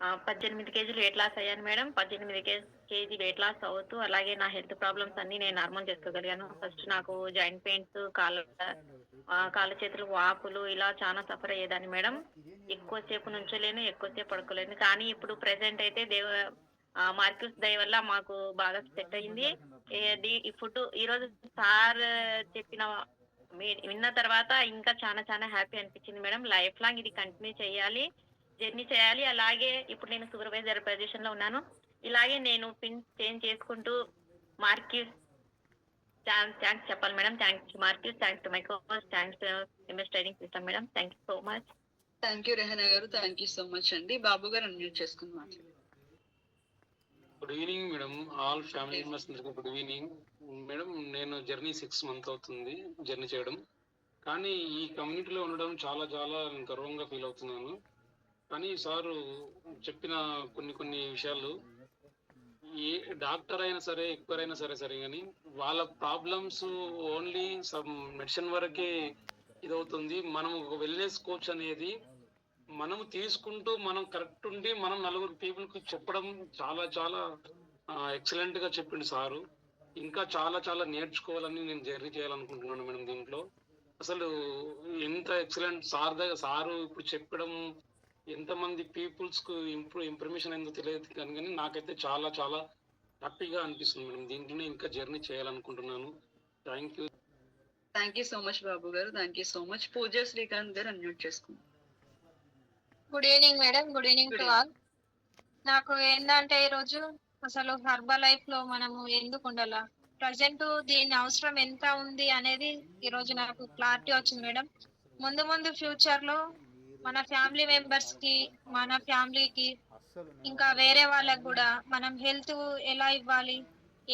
18 కేజీలు వెయిట్ లాస్ అయ్యాను మేడం. 18 కేజీ వెయిట్ లాస్ అవుతూ అలాగే నా హెల్త్ ప్రాబ్లమ్స్ అన్ని నేను నార్మల్ చేసుకోగలిగాను. ఫస్ట్ నాకు జాయింట్ పెయిన్స్, కాళ్ళ చేతులు వాపులు ఇలా చాలా సఫర్ అయ్యేదాన్ని మేడం. ఎక్కువసేపు నుంచోలేను, ఎక్కువసేపు పడుకోలేను. కానీ ఇప్పుడు ప్రెసెంట్ అయితే మార్కెట్స్ దయ వల్ల మాకు బాగా సెట్ అయింది. ఈ ఫుడ్ ఈ రోజు సార్ చెప్పిన విన్న తర్వాత ఇంకా చాలా చాలా హ్యాపీ అనిపించింది మేడం. లైఫ్ లాంగ్ ఇది కంటిన్యూ జర్నీ చేయాలి. అలాగే ఇప్పుడు నేను సూపర్వైజర్ పొజిషన్ లో ఉన్నాను. ఇలాగే నేను పిన్ చేంజ్ చేసుకుంటూ మార్కెట్ థ్యాంక్స్ చెప్పాలి madam. Thanks market, thanks to my coach, thanks MS training system madam. Thank you so much. Thank you Rehana గారు. థ్యాంక్ యూ సో మచ్ అండి. బాబు గారు అన్మ్యూట్ చేసుకుని మాట్లాడండి. Good evening madam. All family members అందరికీ good evening madam. నేను journey 6 months అవుతుంది journey చేయడం. కానీ ఈ కమ్యూనిటీలో ఉండడం చాలా చాలా గర్వంగా ఫీల్ అవుతున్నాను. కానీ సారు చెప్పిన కొన్ని విషయాలు ఏ డాక్టర్ అయినా సరే ఎక్కువైనా సరే కానీ వాళ్ళ ప్రాబ్లమ్స్ ఓన్లీ సమ్ మెడిసిన్ వరకే ఇదవుతుంది. మనం ఒక వెల్నెస్ కోచ్ అనేది మనం తీసుకుంటూ మనం కరెక్ట్ ఉండి మనం 4 పీపుల్కి చెప్పడం చాలా చాలా ఎక్సలెంట్ గా చెప్పిండు సారు. ఇంకా చాలా చాలా నేర్చుకోవాలని నేను జర్నీ చేయాలనుకుంటున్నాను మేడం. దీంట్లో అసలు ఎంత ఎక్సలెంట్ సారు ఇప్పుడు చెప్పడం ఎంతమంది పీపుల్స్ కు ఇన్ఫర్మేషన్ ఎందుకు తెలియదు కానీ నాకైతే చాలా చాలా హ్యాపీగా అనిపిస్తుంది మేడం. దీంట్లోనే ఇంకా జర్నీ చేయాలనుకుంటున్నాను. Thank you so much Babu గారు. Thank you so much. Pooja Srikanth గారు అన్మ్యూట్ చేసుకుంటాం. Good evening madam. Good evening to all. నాకు ఏంటంటే ఈరోజు అసలు హర్బల్ లైఫ్ లో మనము ఎందుకు ఉండాలా, ప్రజెంట్ దీని అవసరం ఎంత ఉంది అనేది ఈరోజు నాకు క్లారిటీ వచ్చింది మేడం. ముందు ఫ్యూచర్ లో మన ఫ్యామిలీ మెంబర్స్ కి, మన ఫ్యామిలీకి, ఇంకా వేరే వాళ్ళకి కూడా మనం హెల్త్ ఎలా ఇవ్వాలి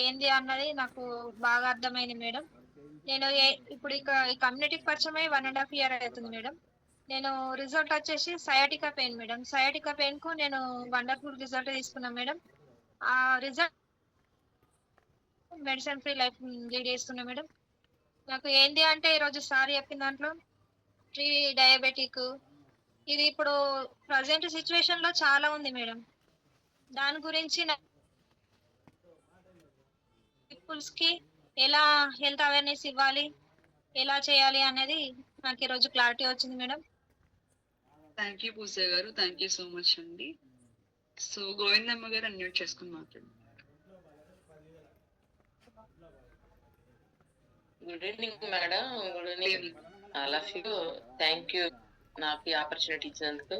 ఏంది అన్నది నాకు బాగా అర్థమైంది మేడం. నేను ఇప్పుడు ఈ కమ్యూనిటీకి పరిచయం అయ్యి 1.5 year అవుతుంది మేడం. నేను రిజల్ట్ వచ్చేసి sciatica pain madam. Sciatica pain కు నేను వండర్ఫుల్ రిజల్ట్ తీసుకున్నాను మేడం. ఆ result medicine free life lead చేస్తున్నా మేడం. నాకు ఏంటి అంటే ఈరోజు సార్ చెప్పిన దాంట్లో ప్రీ డయాబెటిక్ ఇది ఇప్పుడు ప్రజెంట్ సిచ్యువేషన్ లో చాలా ఉంది మేడం. దాని గురించి పీపుల్స్ కి ఎలా హెల్త్ అవేర్నెస్ ఇవ్వాలి, ఎలా చేయాలి అనేది నాకు ఈరోజు క్లారిటీ వచ్చింది మేడం. థ్యాంక్ యూ పూజ గారు. థ్యాంక్ యూ సో మచ్ అండి. సో గోవిందమ్మ గారు అన్మ్యూట్ చేసుకుని మాట్లాడండి. Good evening madam. Good evening all of you. Thank you నాకు ఈ ఆపర్చునిటీ ఇచ్చినందుకు.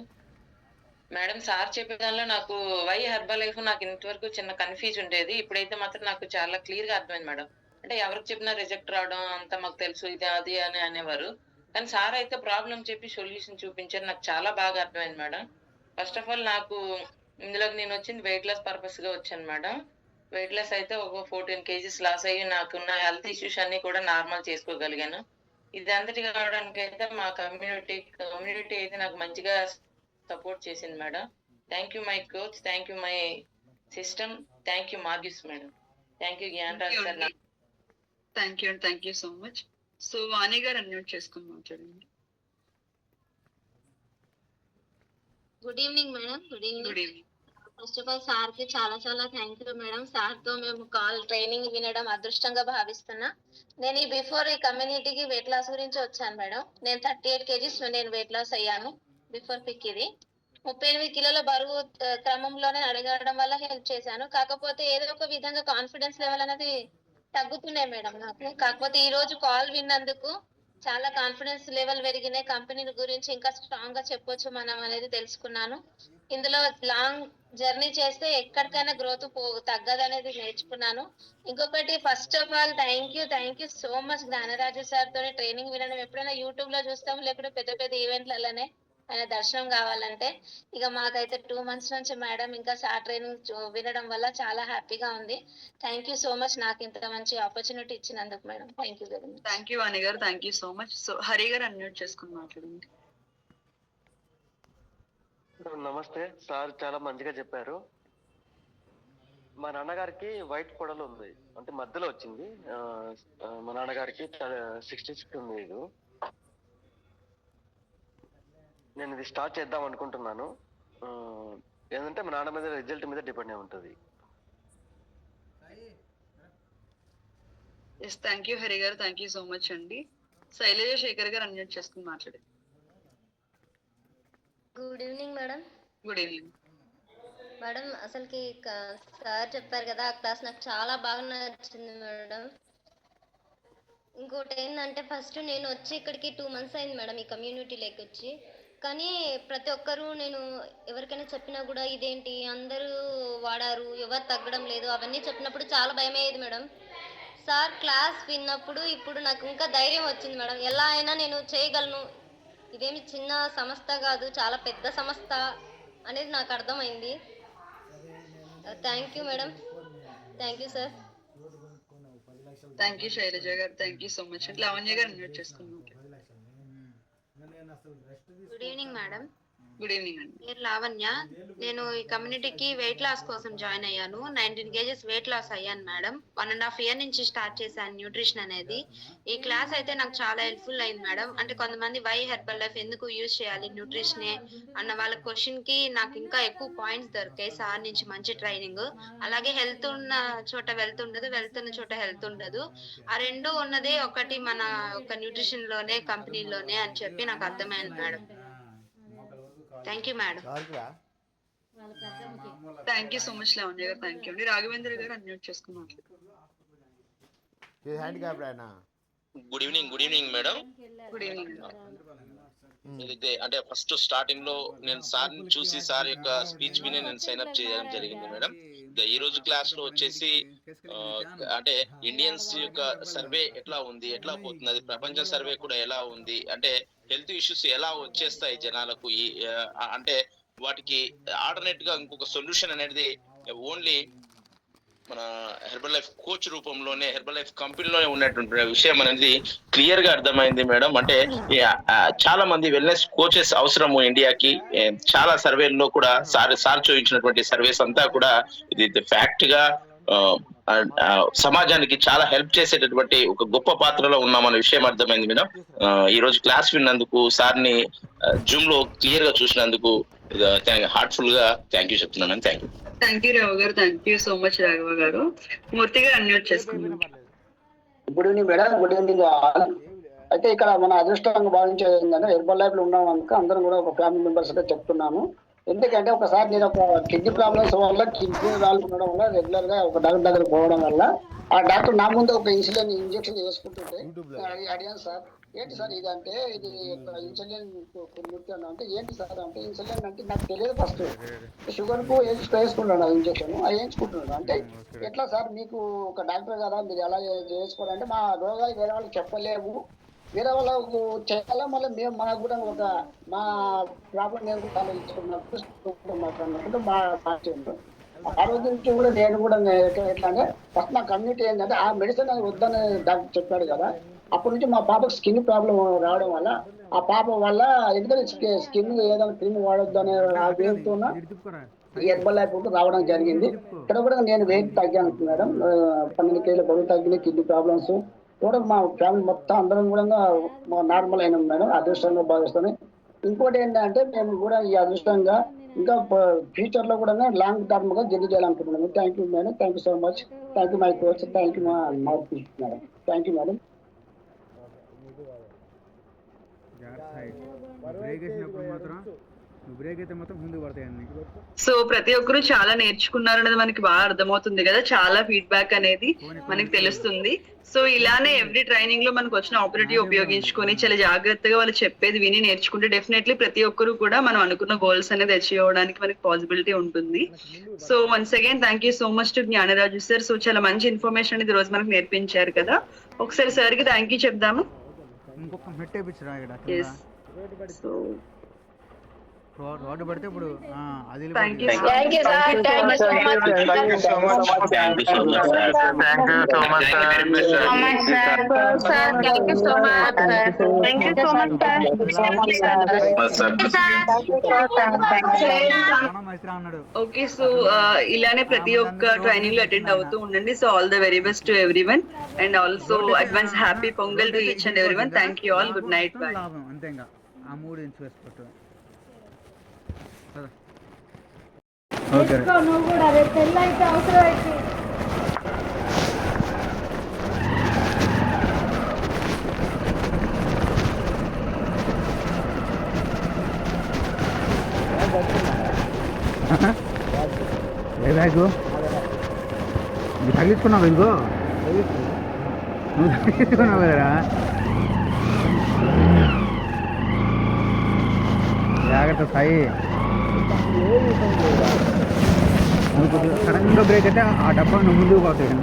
మేడం సార్ చెప్పే దానిలో నాకు వై హెర్బల్ లైఫ్ నాకు ఇంతవరకు చిన్న కన్ఫ్యూజ్ ఉండేది. ఇప్పుడైతే మాత్రం నాకు చాలా క్లియర్ గా అర్థమైంది మేడం. అంటే ఎవరికి చెప్పినా రిజెక్ట్ రావడం అంతా మాకు తెలుసు, ఇది అది అని అనేవారు. కానీ సార్ అయితే ప్రాబ్లం చెప్పి సొల్యూషన్ చూపించారు. నాకు చాలా బాగా అర్థమైంది మేడం. ఫస్ట్ ఆఫ్ ఆల్ నాకు ఇందులోకి నేను వచ్చింది వెయిట్ లాస్ పర్పస్ గా వచ్చాను మేడం. వెయిట్ లాస్ అయితే ఒక 14 kgs లాస్ అయ్యి నాకున్న హెల్త్ ఇష్యూస్ అన్ని కూడా నార్మల్ చేసుకోగలిగాను. ఇది అంతటి కావడానికి అయితే మా కమ్యూనిటీ అయితే నాకు మంచిగా సపోర్ట్ చేసింది madam. Thank you my coach, thank you my system, thank you మార్గిస్ madam, thank you Gnanaraj sir. Thank you so much. So Vani గారు అన్మ్యూట్ చేసుకుని మాట్లాడండి. Good evening madam. Good evening. Good evening. First of all sir కి చాలా చాలా thank you madam. Sir తో మేము call training వినడం అదృష్టంగా భావిస్తున్నా. నేను ఈ బిఫోర్ ఈ కమ్యూనిటీకి వెయిట్ లాస్ గురించి వచ్చాను మేడం. నేను 38 kgs నేను వెయిట్ లాస్ అయ్యాను బిఫోర్ పిక్ ఇది. 38 కిలోల బరువు క్రమంలోనే అడగడం వల్ల హెల్ప్ చేశాను. కాకపోతే ఏదో ఒక విధంగా కాన్ఫిడెన్స్ లెవెల్ అనేది తగ్గుతున్నాయి మేడం నాకు. కాకపోతే ఈ రోజు కాల్ విన్నందుకు చాలా కాన్ఫిడెన్స్ లెవెల్ పెరిగినాయి. కంపెనీ గురించి ఇంకా స్ట్రాంగ్ గా చెప్పొచ్చు మనం అనేది తెలుసుకున్నాను. ఇందులో లాంగ్ జర్నీ చేస్తే ఎక్కడికైనా గ్రోత్ తగ్గదనేది నేర్చుకున్నాను. ఇంకొకటి first of all thank you so much Gnanaraju sir తోని ట్రైనింగ్ వినడం. ఎప్పుడైనా యూట్యూబ్ లో చూస్తాం, లేకపోతే పెద్ద పెద్ద ఈవెంట్లలోనే ఆయన దర్శనం కావాలంటే. ఇక మాకైతే 2 months నుంచి మేడం ఇంకా సార్ ట్రైనింగ్ వినడం వల్ల చాలా హ్యాపీగా ఉంది. థ్యాంక్ యూ సో మచ్ నాకు ఇంత మంచి ఆపర్చునిటీ ఇచ్చినందుకు madam. Thank you very much. Thank you Vani గారు, thank you so much. So Hari గారు అన్మ్యూట్ చేసుకుని మాట్లాడండి. నమస్తే సార్, చాలా మంచిగా చెప్పారు. మా నాన్నగారికి వైట్ పొడలు ఉంది, అంటే మధ్యలో వచ్చింది. మా నాన్నగారికి 66 ఉంది. ఇది నేను ఇది స్టార్ట్ చేద్దాం అనుకుంటున్నాను. ఏంటంటే మా నాన్న మీద రిజల్ట్ మీద డిపెండ్ అయి ఉంటుంది. ఎస్, థ్యాంక్ యూ హరి గారు, థ్యాంక్ యూ సో మచ్ అండి. శైలజ శేఖర్ గారు అన్మ్యూట్ చేసుకుని మాట్లాడండి. Good evening madam. Good evening madam. అసలుకి సార్ చెప్పారు కదా, ఆ క్లాస్ నాకు చాలా బాగా నచ్చింది మేడం. ఇంకోటి ఏంటంటే ఫస్ట్ నేను వచ్చి ఇక్కడికి 2 months అయింది మేడం ఈ కమ్యూనిటీలోకి వచ్చి. కానీ ప్రతి ఒక్కరు నేను ఎవరికైనా చెప్పినా కూడా ఇదేంటి అందరూ వాడారు, ఎవరు తగ్గడం లేదు అవన్నీ చెప్పినప్పుడు చాలా భయం అయ్యేది మేడం. సార్ క్లాస్ విన్నప్పుడు ఇప్పుడు నాకు ఇంకా ధైర్యం వచ్చింది మేడం. ఎలా అయినా నేను చేయగలను, ఇదేమి చిన్న సంస్థ కాదు, చాలా పెద్ద సంస్థ అనేది నాకు అర్థమైంది. Thank you madam. Thank you sir. Thank you Shailaja గారు, thank you so much. Lavanya గారు అన్మ్యూట్ చేసుకున్నాం. Good evening madam. Good evening అండి. పేరు లావణ్య. నేను ఈ కమ్యూనిటీకి వెయిట్ లాస్ కోసం జాయిన్ అయ్యాను. 19 kgs వెయిట్ లాస్ అయ్యాను మేడం. 1.5 year నుంచి స్టార్ట్ చేశాను న్యూట్రిషన్ అనేది. ఈ క్లాస్ అయితే నాకు చాలా హెల్ప్ఫుల్ అయింది మేడం. అంటే కొంతమంది వై హెర్బల్ లైఫ్ ఎందుకు యూజ్ చేయాలి న్యూట్రిషనే అన్న వాళ్ళ క్వశ్చన్ కి నాకు ఇంకా ఎక్కువ పాయింట్స్ దొరికాయి సార్ నుంచి. మంచి ట్రైనింగ్. అలాగే హెల్త్ ఉన్న చోట వెల్త్ ఉండదు, వెల్త్ ఉన్న చోట హెల్త్ ఉండదు. ఆ రెండు ఉన్నదే ఒకటి మన ఒక న్యూట్రిషన్ లోనే కంపెనీలోనే అని చెప్పి నాకు అర్థమైంది madam. Thank you madam. Thank you so much Lavanya గారు, థ్యాంక్ యూ అండి. రాఘవేంద్ర గారు అన్మ్యూట్ చేసుకుని మాట్లాడండి. Good evening madam. Good evening. ఏదైతే అంటే ఫస్ట్ స్టార్టింగ్ లో నేను సార్ చూసి సార్ యొక్క స్పీచ్ విని నేను సైన్ అప్ చేయడం జరిగింది మేడం. ఈ రోజు క్లాస్ లో వచ్చేసి అంటే ఇండియన్స్ యొక్క సర్వే ఎట్లా ఉంది, ఎట్లా పోతుంది, అది ప్రపంచ సర్వే కూడా ఎలా ఉంది, అంటే హెల్త్ ఇష్యూస్ ఎలా వచ్చేస్తాయి జనాలకు, అంటే వాటికి ఆల్టర్నేట్ గా ఇంకొక సొల్యూషన్ అనేది ఓన్లీ మన హెర్బల్ లైఫ్ కోచ్ రూపంలోనే హెర్బల్ లైఫ్ కంపెనీలోనే ఉన్నటువంటి విషయం అనేది క్లియర్ గా అర్థమైంది మేడం. అంటే చాలా మంది వెల్నెస్ కోచెస్ అవసరము ఇండియాకి. చాలా సర్వేల్లో కూడా సార్ చూపించినటువంటి సర్వేస్ అంతా కూడా ఇది ఫ్యాక్ట్ గా సమాజానికి చాలా హెల్ప్ చేసేటటువంటి ఒక గొప్ప పాత్రలో ఉన్నామన్న విషయం అర్థమైంది మేడం. ఈ రోజు క్లాస్ విన్నందుకు, సార్ని జూమ్ లో క్లియర్ గా చూసినందుకు హార్ట్ఫుల్ గా థ్యాంక్ యూ చెప్తున్నాను. Thank you. థ్యాంక్ యూ రావు గారు, thank you so much Raghava గారు. మూర్తి గారు అన్మ్యూట్ చేసుకున్నాం. Good evening madam. Good evening. అయితే ఇక్కడ మన అదృష్టంగా భావించేది ఏంటంటే హెర్బల్ లైఫ్ లో ఉన్నాం కనుక అందరం కూడా ఒక ఫ్యామిలీ మెంబర్స్ గా చెప్తున్నాము. ఎందుకంటే ఒకసారి నేను ఒక కిడ్నీ ప్రాబ్లమ్స్ వల్ల కిడ్నీ రాళ్ళు ఉండడం వల్ల రెగ్యులర్ గా ఒక డాక్టర్ దగ్గర పోవడం వల్ల ఆ డాక్టర్ నా ముందు ఒక ఇన్సులిన్ ఇంజెక్షన్ వేసుకుంటుంటే అడిగాను, సార్ ఏంటి సార్ ఇది అంటే, ఇది ఇన్సులిన్ అంటే ఏంటి సార్ అంటే, ఇన్సులిన్ అంటే నాకు తెలియదు. ఫస్ట్ షుగర్ కు వేసుకుంటున్నాను ఇంజెక్షన్, అది వేయించుకుంటున్నాను. అంటే ఎట్లా సార్ మీకు ఒక డాక్టర్ కదా మీరు ఎలా చేసుకోవాలంటే మా రోగాలు వేరే వాళ్ళకి చెప్పలేము, వేరే వాళ్ళకు చేయాలా, మళ్ళీ మేము మనకు కూడా ఒక మా ప్రాబ్లం నేను ఆలోచించుకున్నప్పుడు మాట్లాడినప్పుడు మా ఆరోగ్యం కూడా నేను కూడా ఎట్లా అంటే ఫస్ట్ నా కమ్యూనిటీ ఏంటంటే ఆ మెడిసిన్ అది వద్దని డాక్టర్ చెప్పాడు కదా. అప్పటి నుంచి మా పాపకు స్కిన్ ప్రాబ్లం రావడం వల్ల ఆ పాప వల్ల ఎందుకంటే స్కిన్ ఏదైనా క్రీమ్ వాడొద్దు అనే వేరుతున్న ఈ హెర్బల్ లైఫ్ రావడం జరిగింది. ఇక్కడ కూడా నేను వెయిట్ తగ్గాను మేడం. 12 kg బరువు తగ్గిన, కిడ్నీ ప్రాబ్లమ్స్ కూడా మా ఫ్యామిలీ మొత్తం అందరం కూడా నార్మల్ అయినాం మేడం. అదృష్టంగా భావిస్తాను. ఇంకోటి ఏంటంటే మేము కూడా ఈ అదృష్టంగా ఇంకా ఫ్యూచర్ లో కూడా లాంగ్ టర్మ్ గా జర్నీ చేయాలనుకుంటున్నాము. Thank you madam, thank you so much, thank you my coach, thank you మా madam, thank you madam. So ప్రతి ఒక్కరు చాలా నేర్చుకున్నారు అనేది మనకి బాగా అర్థమవుతుంది కదా, చాలా ఫీడ్బ్యాక్ అనేది మనకి తెలుస్తుంది. సో ఇలానే ఎవ్రీ ట్రైనింగ్ లో మనకు వచ్చిన ఆపర్చునిటీ ఉపయోగించుకొని చాలా జాగ్రత్తగా వాళ్ళు చెప్పేది విని నేర్చుకుంటే డెఫినెట్లీ ప్రతి ఒక్కరు కూడా మనం అనుకున్న గోల్స్ అనేది అచీవ్ అవ్వడానికి మనకి పాసిబిలిటీ ఉంటుంది. So once again thank you so much to Gnanaraju sir. So చాలా మంచి ఇన్ఫర్మేషన్ అనేది రోజు మనకు నేర్పించారు కదా. ఒకసారి సార్ కి థ్యాంక్ యూ చెప్దాము. సో రోడ్డు పడితే ఇప్పుడు అది థ్యాంక్ యూ ఓకే. సో ఇలానే ప్రతి ఒక్క ట్రైనింగ్ లో అటెండ్ అవుతూ ఉండండి. So all the very best to everyone and also advance happy pongal to each and everyone. Thank you all, good night, by. అంతేగా ఆ 3 ఇంచు వేసుకోవచ్చు. నువ్వు కూడా రేపు పెళ్ళి అయితే అవసరం అయితే ఏ బ్యాగు ఇది తగిలించుకున్నావు, ఇదిగో నువ్వు తగిలించుకున్నావు కదరా. జాగ్రత్త సాయి, సడన్గా బ్రేక్ అయితే ఆ డబ్బా నువ్వు ముందుకు పోతాడు.